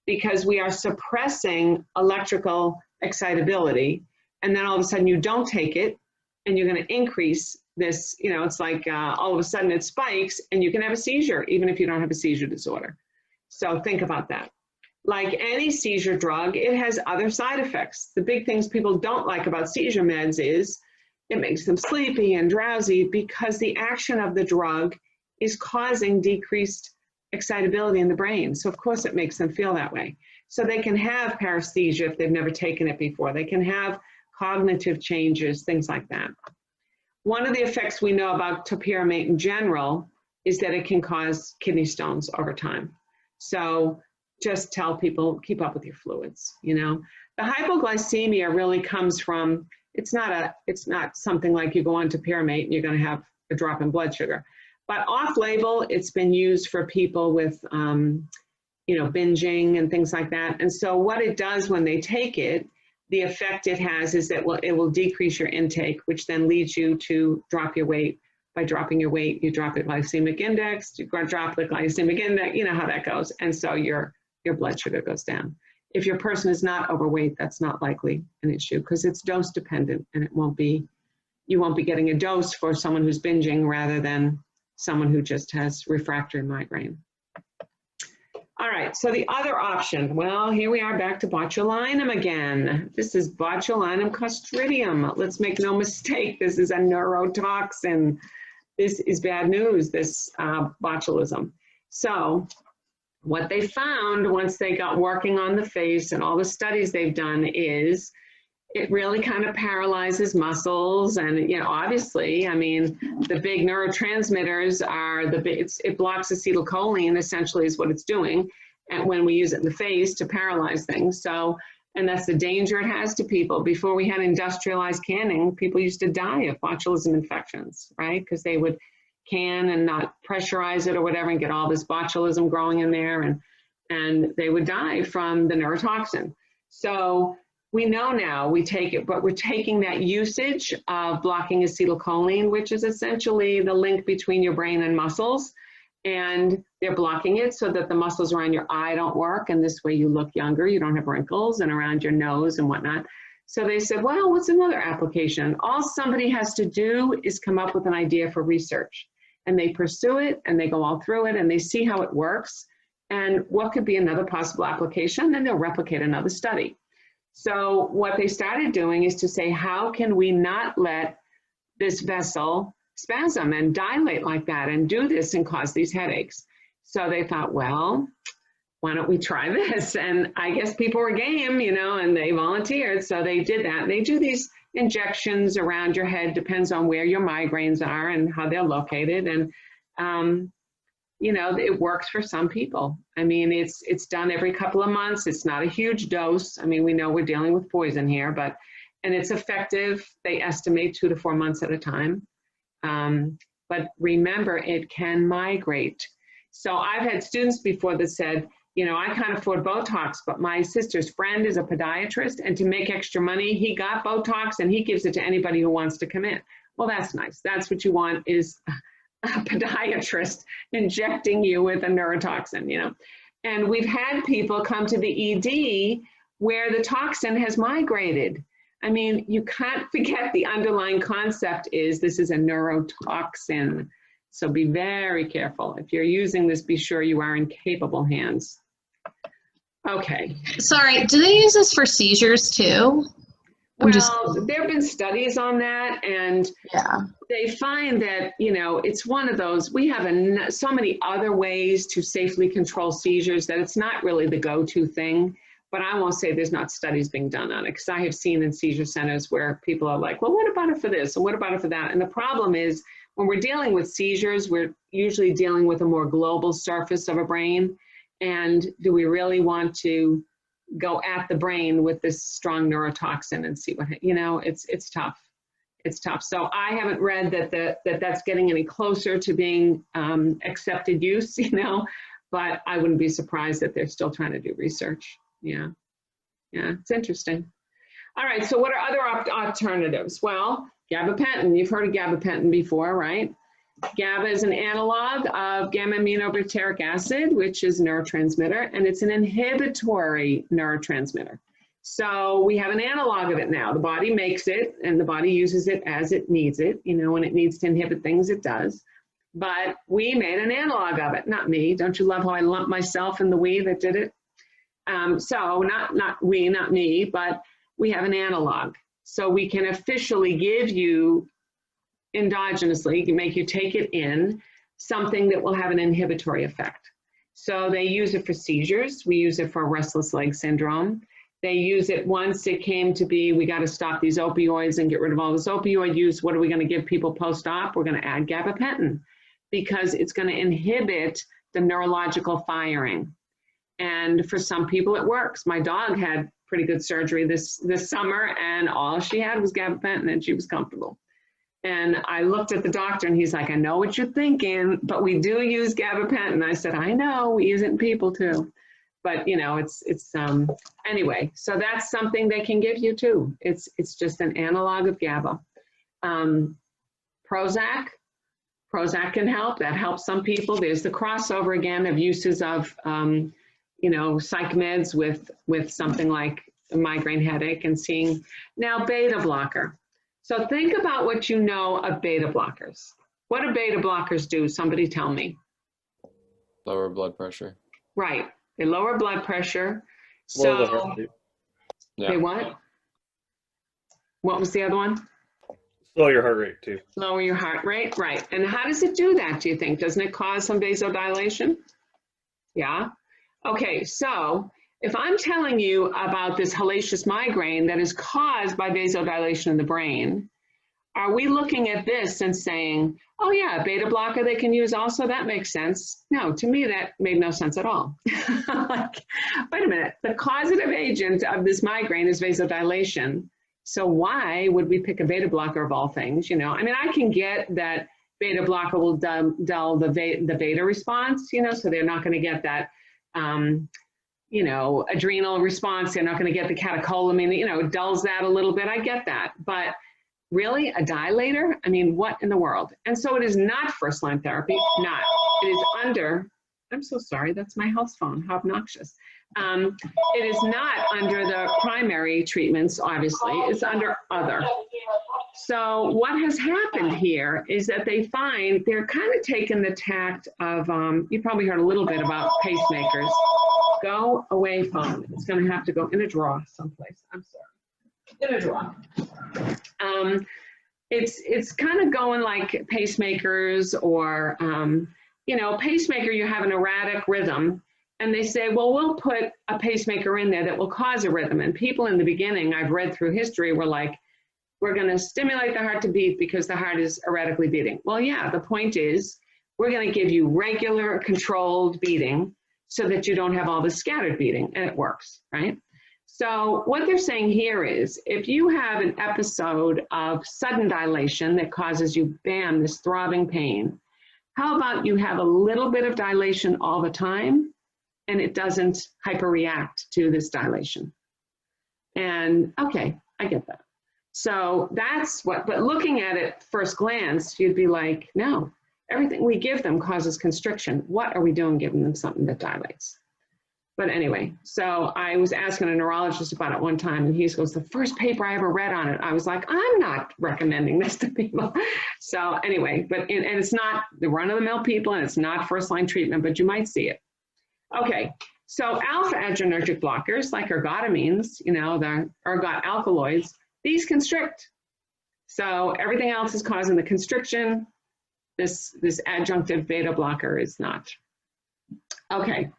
Because we are suppressing electrical excitability and then all of a sudden you don't take it and you're going to increase this, you know, it's like all of a sudden it spikes and you can have a seizure even if you don't have a seizure disorder. So think about that. Like any seizure drug, it has other side effects. The big things people don't like about seizure meds is it makes them sleepy and drowsy because the action of the drug is causing decreased excitability in the brain. So of course it makes them feel that way. So they can have paresthesia if they've never taken it before. They can have cognitive changes, things like that. One of the effects we know about topiramate in general is that it can cause kidney stones over time. So just tell people, keep up with your fluids, you know. The hypoglycemia really comes from, it's not something like you go on topiramate and you're going to have a drop in blood sugar. But off-label, it's been used for people with, you know, binging and things like that. And so what it does when they take it, the effect it has is that it will decrease your intake, which then leads you to drop your weight. By dropping your weight, you drop your glycemic index, you drop the glycemic index, you know how that goes. And so your blood sugar goes down. If your person is not overweight, that's not likely an issue because it's dose dependent and it won't be, you won't be getting a dose for someone who's binging rather than someone who just has refractory migraine. All right, so the other option, well, here we are back to botulinum again. This is botulinum clostridium. Let's make no mistake, this is a neurotoxin. This is bad news, this botulism. So what they found once they got working on the face and all the studies they've done is it really kind of paralyzes muscles. And, you know, obviously, I mean, the big neurotransmitters are it blocks acetylcholine, essentially is what it's doing. And when we use it in the face to paralyze things. So, and that's the danger it has to people. Before we had industrialized canning, people used to die of botulism infections, right? Because they would can and not pressurize it or whatever and get all this botulism growing in there, and they would die from the neurotoxin. So we know now we take it, but we're taking that usage of blocking acetylcholine, which is essentially the link between your brain and muscles, and they're blocking it so that the muscles around your eye don't work, and this way you look younger, you don't have wrinkles, and around your nose and whatnot. So they said, well, what's another application? All somebody has to do is come up with an idea for research, and they pursue it, and they go all through it, and they see how it works, and what could be another possible application, and they'll replicate another study. So what they started doing is to say, how can we not let this vessel spasm and dilate like that and do this and cause these headaches? So they thought, well, why don't we try this? And I guess people were game, you know, and they volunteered. So they did that. And they do these injections around your head, depends on where your migraines are and how they're located. And, you know, it works for some people. I mean, it's done every couple of months. It's not a huge dose. I mean, we know we're dealing with poison here, and it's effective. They estimate 2 to 4 months at a time. But remember, it can migrate. So I've had students before that said, you know, I can't afford Botox, but my sister's friend is a podiatrist, and to make extra money, he got Botox and he gives it to anybody who wants to come in. Well, that's nice. That's what you want, is a podiatrist injecting you with a neurotoxin, you know. And we've had people come to the ED where the toxin has migrated. I mean, you can't forget the underlying concept is this is a neurotoxin. So be very careful. If you're using this, be sure you are in capable hands. Okay. Sorry, do they use this for seizures too? Well, there have been studies on that, and yeah, they find that, you know, it's one of those, we have so many other ways to safely control seizures that it's not really the go-to thing. But I won't say there's not studies being done on it, because I have seen in seizure centers where people are like, well, what about it for this? And what about it for that? And the problem is, when we're dealing with seizures, we're usually dealing with a more global surface of a brain. And do we really want to go at the brain with this strong neurotoxin and see what, you know, it's tough. It's tough. So I haven't read that that's getting any closer to being accepted use, you know, but I wouldn't be surprised that they're still trying to do research. Yeah, it's interesting. All right, so what are other alternatives? Well, gabapentin, you've heard of gabapentin before, right? GABA is an analog of gamma-aminobutyric acid, which is a neurotransmitter, and it's an inhibitory neurotransmitter. So we have an analog of it now. The body makes it, and the body uses it as it needs it. You know, when it needs to inhibit things, it does. But we made an analog of it, not me. Don't you love how I lump myself in the we that did it? So not we, not me, but we have an analog. So we can officially give you endogenously, make you take it in, something that will have an inhibitory effect. So they use it for seizures. We use it for restless leg syndrome. They use it once it came to be, we got to stop these opioids and get rid of all this opioid use. What are we going to give people post-op? We're going to add gabapentin, because it's going to inhibit the neurological firing. And for some people it works. My dog had pretty good surgery this summer, and all she had was gabapentin, and she was comfortable. And I looked at the doctor, and he's like, I know what you're thinking, but we do use gabapentin. I said, I know, we use it in people too. But you know, it's anyway, so that's something they can give you too. It's just an analog of GABA. Prozac can help. That helps some people. There's the crossover again of uses of you know, psych meds with something like a migraine headache, and seeing now beta blocker. So think about what you know of beta blockers. What do beta blockers do? Somebody tell me. Lower blood pressure. Right. They lower blood pressure. Lower the So heart rate. Yeah. they what? What was the other one? Slow your heart rate too. Lower your heart rate. Right. And how does it do that, do you think? Doesn't it cause some vasodilation? Yeah. Okay, so if I'm telling you about this hellacious migraine that is caused by vasodilation in the brain, are we looking at this and saying, oh yeah, beta blocker they can use also? That makes sense. No, to me that made no sense at all. Like, wait a minute, the causative agent of this migraine is vasodilation. So why would we pick a beta blocker of all things? You know, I mean, I can get that beta blocker will dull the beta response, so they're not going to get that, adrenal response. They're not going to get the catecholamine, it dulls that a little bit. I get that. But really, a dilator? I mean, what in the world? And so it is not first-line therapy, not. It is under, I'm so sorry, that's my house phone, how obnoxious. It is not under the primary treatments, obviously, it's under other. So what has happened here is that they find they're kind of taking the tact of, you probably heard a little bit about pacemakers. Go away phone, it's gonna have to go in a drawer someplace, I'm sorry, in a drawer. It's kind of going like pacemakers or, pacemaker, you have an erratic rhythm. And they say, well, we'll put a pacemaker in there that will cause a rhythm. And people in the beginning, I've read through history, were like, we're going to stimulate the heart to beat because the heart is erratically beating. Well, yeah, the point is, we're going to give you regular controlled beating so that you don't have all the scattered beating, and it works, right? So what they're saying here is, if you have an episode of sudden dilation that causes you, bam, this throbbing pain, how about you have a little bit of dilation all the time, and it doesn't hyperreact to this dilation? And okay, I get that. So that's what, but looking at it first glance, you'd be like, no, everything we give them causes constriction. What are we doing giving them something that dilates? But anyway, so I was asking a neurologist about it one time, and he goes, the first paper I ever read on it, I was like, I'm not recommending this to people. So anyway, and it's not the run-of-the-mill people, and it's not first-line treatment, but you might see it. Okay, so alpha adrenergic blockers, like ergotamines, the ergot alkaloids, these constrict. So everything else is causing the constriction. This adjunctive beta blocker is not. Okay.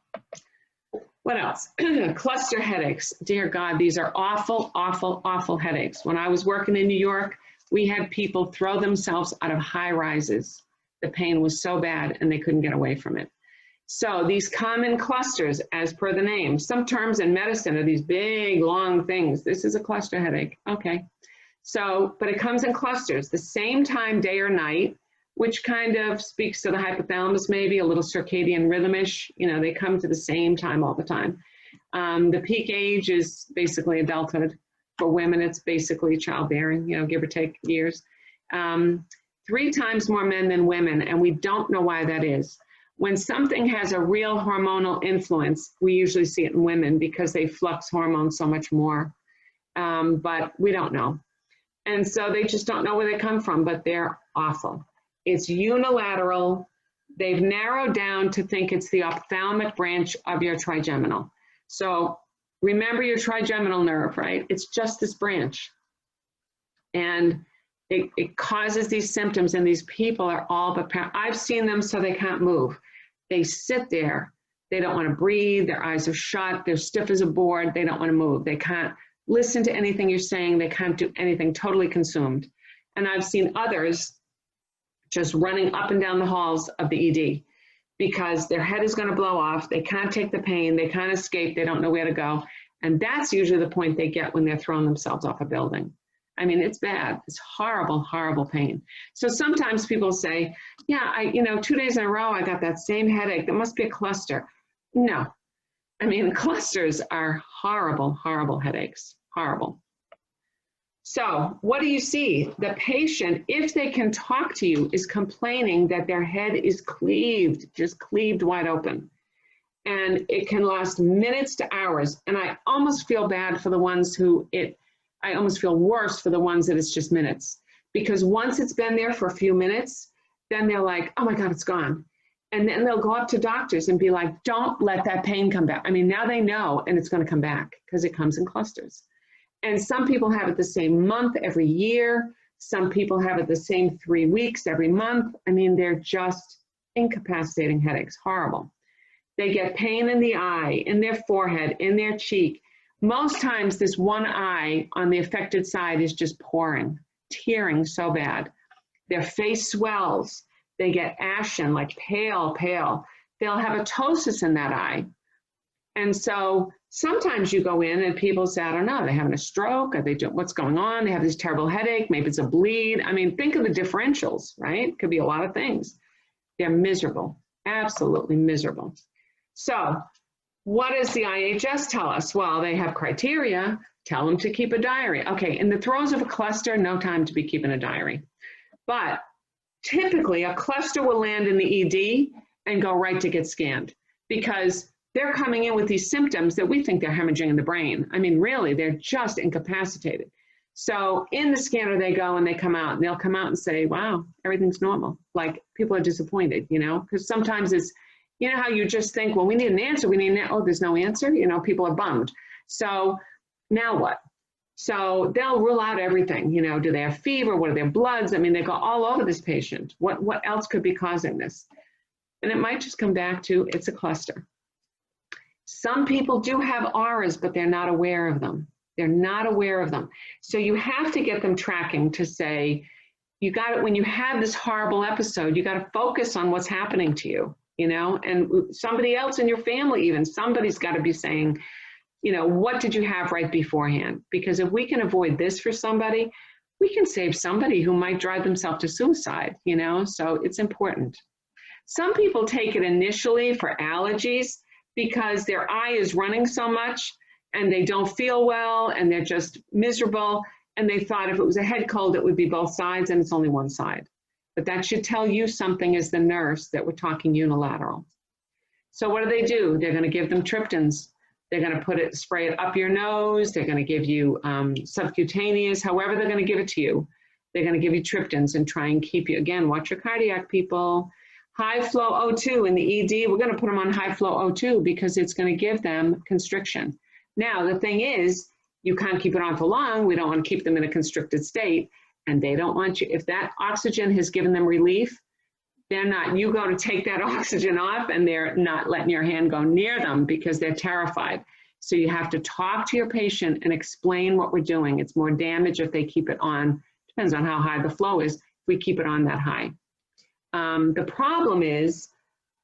What else? Cluster headaches. Dear God, these are awful, awful, awful headaches. When I was working in New York, we had people throw themselves out of high rises. The pain was so bad and they couldn't get away from it. So these common clusters, as per the name, some terms in medicine are these big, long things. This is a cluster headache. Okay. So, but it comes in clusters, the same time, day or night, which kind of speaks to the hypothalamus, maybe a little circadian rhythmish. They come to the same time all the time. The peak age is basically adulthood. For women, it's basically childbearing, give or take years. 3 times more men than women, and we don't know why that is. When something has a real hormonal influence, we usually see it in women because they flux hormones so much more, but we don't know. And so they just don't know where they come from, but they're awful. It's unilateral. They've narrowed down to think it's the ophthalmic branch of your trigeminal. So remember your trigeminal nerve, right? It's just this branch. And it causes these symptoms, and these people are all but, I've seen them so they can't move. They sit there. They don't want to breathe. Their eyes are shut. They're stiff as a board. They don't want to move. They can't listen to anything you're saying. They can't do anything, totally consumed. And I've seen others just running up and down the halls of the ED because their head is going to blow off. They can't take the pain. They can't escape. They don't know where to go. And that's usually the point they get when they're throwing themselves off a building. I mean, it's bad. It's horrible, horrible pain. So sometimes people say, yeah, 2 days in a row, I got that same headache. That must be a cluster. No. I mean, clusters are horrible, horrible headaches. Horrible. So what do you see? The patient, if they can talk to you, is complaining that their head is cleaved, just cleaved wide open. And it can last minutes to hours. And I almost feel bad for the ones I almost feel worse for the ones that it's just minutes. Because once it's been there for a few minutes, then they're like, oh my God, it's gone. And then they'll go up to doctors and be like, don't let that pain come back. I mean, now they know, and it's going to come back because it comes in clusters. And some people have it the same month every year. Some people have it the same 3 weeks every month. I mean, they're just incapacitating headaches, horrible. They get pain in the eye, in their forehead, in their cheek. Most times this one eye on the affected side is just pouring, tearing so bad. Their face swells. They get ashen, like pale, pale. They'll have a ptosis in that eye. And so Sometimes you go in and people say, I don't know, they're having a stroke, are they doing, what's going on? They have this terrible headache, maybe it's a bleed. I mean, think of the differentials, right? Could be a lot of things. They're miserable, absolutely miserable. So what does the IHS tell us? Well, they have criteria, tell them to keep a diary. Okay, in the throes of a cluster, no time to be keeping a diary. But typically a cluster will land in the ED and go right to get scanned because they're coming in with these symptoms that we think they're hemorrhaging in the brain. I mean, really, they're just incapacitated. So in the scanner they go and they come out and they'll come out and say, wow, everything's normal. Like people are disappointed, you know, because sometimes it's, you know how you just think, well, we need an answer. We need an, oh, there's no answer. You know, people are bummed. So now what? So they'll rule out everything. You know, do they have fever? What are their bloods? I mean, they go all over this patient. What else could be causing this? And it might just come back to it's a cluster. Some people do have auras, but they're not aware of them. They're not aware of them. So you have to get them tracking to say, you got it when you have this horrible episode, you got to focus on what's happening to you, you know, and somebody else in your family, even somebody's got to be saying, you know, what did you have right beforehand? Because if we can avoid this for somebody, we can save somebody who might drive themselves to suicide, you know, so it's important. Some people take it initially for allergies because their eye is running so much and they don't feel well and they're just miserable. And they thought if it was a head cold, it would be both sides, and it's only one side. But that should tell you something as the nurse that we're talking unilateral. So what do? They're going to give them triptans. They're going to spray it up your nose. They're going to give you subcutaneous, however they're going to give it to you. They're going to give you triptans and try and keep you, again, watch your cardiac people. High flow O2 in the ED, we're going to put them on high flow O2 because it's going to give them constriction. Now, the thing is, you can't keep it on for long. We don't want to keep them in a constricted state, and they don't want you, if that oxygen has given them relief, they're not, you go to take that oxygen off and they're not letting your hand go near them because they're terrified. So you have to talk to your patient and explain what we're doing. It's more damage if they keep it on, depends on how high the flow is, if we keep it on that high. The problem is,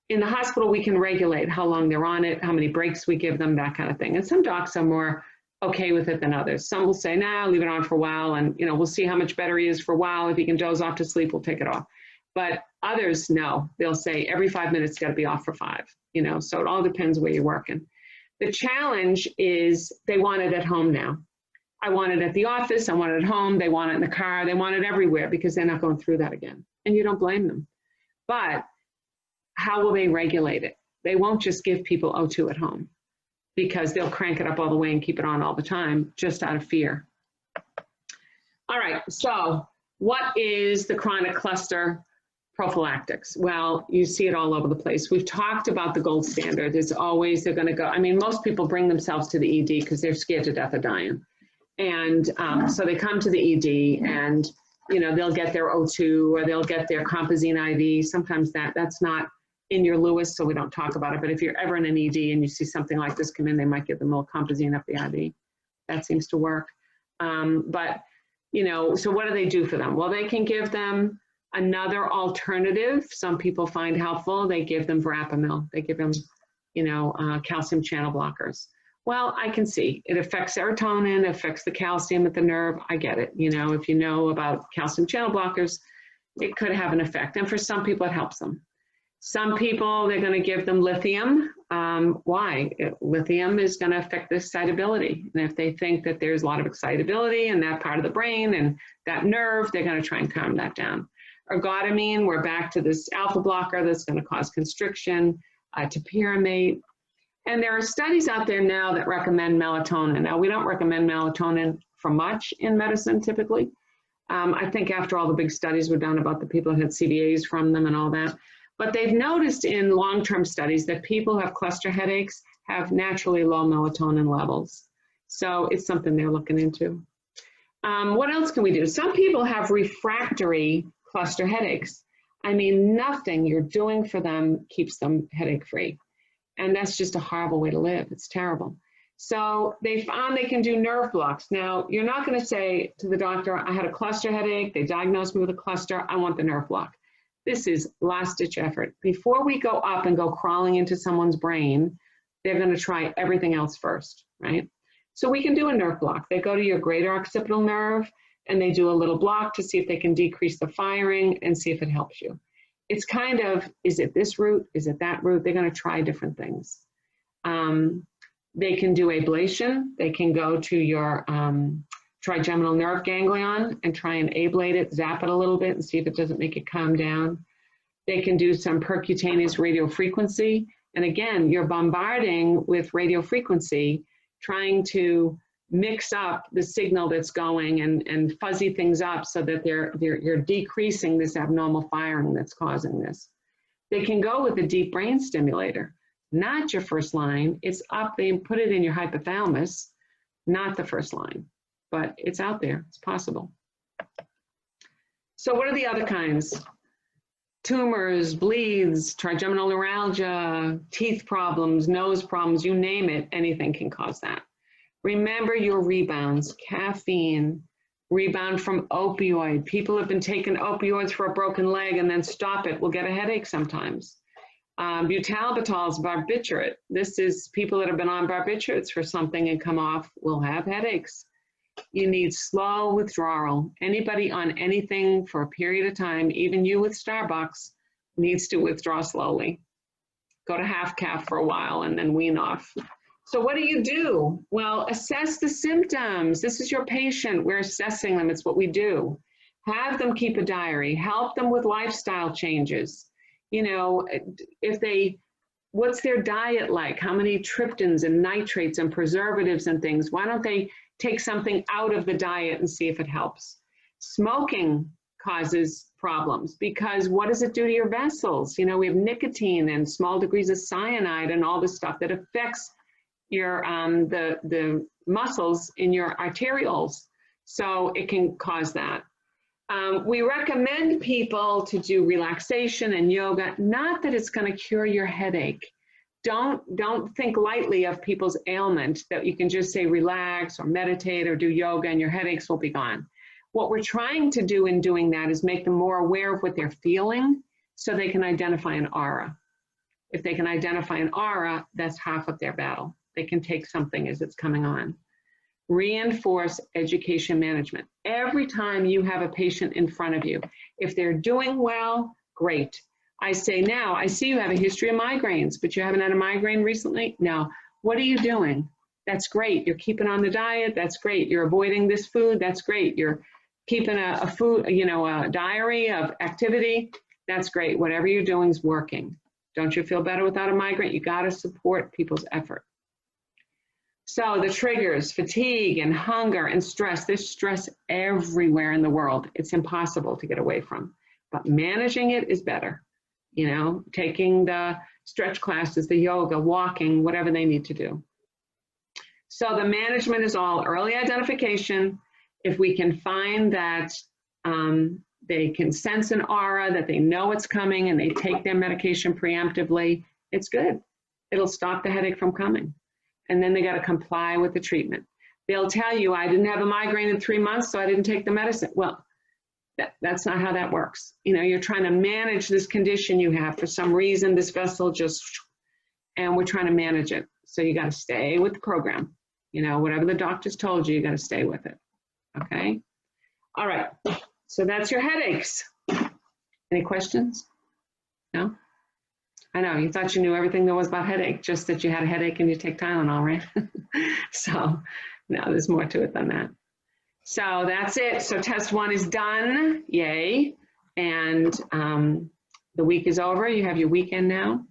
in the hospital, we can regulate how long they're on it, how many breaks we give them, that kind of thing. And some docs are more okay with it than others. Some will say, nah, leave it on for a while, and you know, we'll see how much better he is for a while. If he can doze off to sleep, we'll take it off. But others, no, they'll say every 5 minutes, got to be off for 5, you know, so it all depends where you're working. The challenge is they want it at home now. I want it at the office, I want it at home, they want it in the car, they want it everywhere because they're not going through that again. And you don't blame them. But how will they regulate it? They won't just give people O2 at home because they'll crank it up all the way and keep it on all the time just out of fear. All right, so what is the chronic cluster prophylactics? Well, you see it all over the place. We've talked about the gold standard. It's always they're going to go. I mean, most people bring themselves to the ED because they're scared to death of dying. And so they come to the ED and, you know, they'll get their O2 or they'll get their Compazine IV. Sometimes that's not in your Lewis, so we don't talk about it. But if you're ever in an ED and you see something like this come in, they might give them a little Compazine up the IV. That seems to work. But, you know, so what do they do for them? Well, they can give them another alternative. Some people find helpful. They give them verapamil. They give them, you know, calcium channel blockers. Well, I can see it affects serotonin, affects the calcium at the nerve. I get it. You know, if you know about calcium channel blockers, it could have an effect. And for some people, it helps them. Some people, they're going to give them lithium. Why? Lithium is going to affect the excitability. And if they think that there's a lot of excitability in that part of the brain and that nerve, they're going to try and calm that down. Ergotamine, we're back to this alpha blocker that's going to cause constriction, topiramate. And there are studies out there now that recommend melatonin. Now, we don't recommend melatonin for much in medicine typically. I think after all the big studies were done about the people who had CVAs from them and all that. But they've noticed in long-term studies that people who have cluster headaches have naturally low melatonin levels. So it's something they're looking into. What else can we do? Some people have refractory cluster headaches. I mean, nothing you're doing for them keeps them headache-free. And that's just a horrible way to live. It's terrible. So they found they can do nerve blocks. Now, you're not going to say to the doctor, I had a cluster headache. They diagnosed me with a cluster. I want the nerve block. This is last-ditch effort. Before we go up and go crawling into someone's brain they're going to try everything else first, right? So we can do a nerve block. They go to your greater occipital nerve and they do a little block to see if they can decrease the firing and see if it helps you. It's kind of, is it this route? Is it that route? They're going to try different things. They can do ablation. They can go to your trigeminal nerve ganglion and try and ablate it, zap it a little bit and see if it doesn't make it calm down. They can do some percutaneous radiofrequency. And again, you're bombarding with radiofrequency, trying to mix up the signal that's going and fuzzy things up so that you're decreasing this abnormal firing that's causing this. They can go with a deep brain stimulator, not your first line. It's up, they put it in your hypothalamus, not the first line, but it's out there, it's possible. So what are the other kinds? Tumors, bleeds, trigeminal neuralgia, teeth problems, nose problems, you name it, anything can cause that. Remember your rebounds, caffeine, rebound from opioid. People have been taking opioids for a broken leg and then stop it, will get a headache sometimes. Butalbital is barbiturate. This is people that have been on barbiturates for something and come off will have headaches. You need slow withdrawal. Anybody on anything for a period of time, even you with Starbucks, needs to withdraw slowly. Go to half calf for a while and then wean off. So what do? Well, assess the symptoms. This is your patient. We're assessing them. It's what we do. Have them keep a diary. Help them with lifestyle changes. You know, what's their diet like? How many triptans and nitrates and preservatives and things? Why don't they take something out of the diet and see if it helps? Smoking causes problems because what does it do to your vessels? You know, we have nicotine and small degrees of cyanide and all this stuff that affects your the muscles in your arterioles. So it can cause that. We recommend people to do relaxation and yoga, not that it's going to cure your headache. Don't think lightly of people's ailment, that you can just say relax or meditate or do yoga and your headaches will be gone. What we're trying to do in doing that is make them more aware of what they're feeling so they can identify an aura. If they can identify an aura, that's half of their battle. They can take something as it's coming on. Reinforce education management. Every time you have a patient in front of you, if they're doing well, great. I say now, I see you have a history of migraines, but you haven't had a migraine recently? No. What are you doing? That's great. You're keeping on the diet. That's great. You're avoiding this food. That's great. You're keeping a food, you know, a diary of activity. That's great. Whatever you're doing is working. Don't you feel better without a migraine? You got to support people's effort. So the triggers, fatigue and hunger and stress, there's stress everywhere in the world. It's impossible to get away from, but managing it is better. You know, taking the stretch classes, the yoga, walking, whatever they need to do. So the management is all early identification. If we can find that they can sense an aura, that they know it's coming and they take their medication preemptively, it's good. It'll stop the headache from coming. And then they got to comply with the treatment. They'll tell you, I didn't have a migraine in 3 months, so I didn't take the medicine. Well, that's not how that works. You know, you're trying to manage this condition you have. For some reason, this vessel just, and we're trying to manage it. So you got to stay with the program. You know, whatever the doctors told you, you got to stay with it. Okay? All right. So that's your headaches. Any questions? No? I know, you thought you knew everything there was about headache, just that you had a headache and you take Tylenol, right? So, no, there's more to it than that. So that's it. So test 1 is done, yay. And the week is over. You have your weekend now.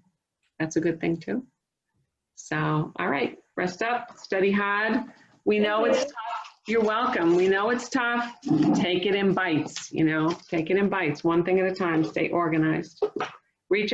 That's a good thing too. So, all right, rest up, study hard. We know it's tough. You're welcome. We know it's tough. Take it in bites, you know, take it in bites, one thing at a time, stay organized.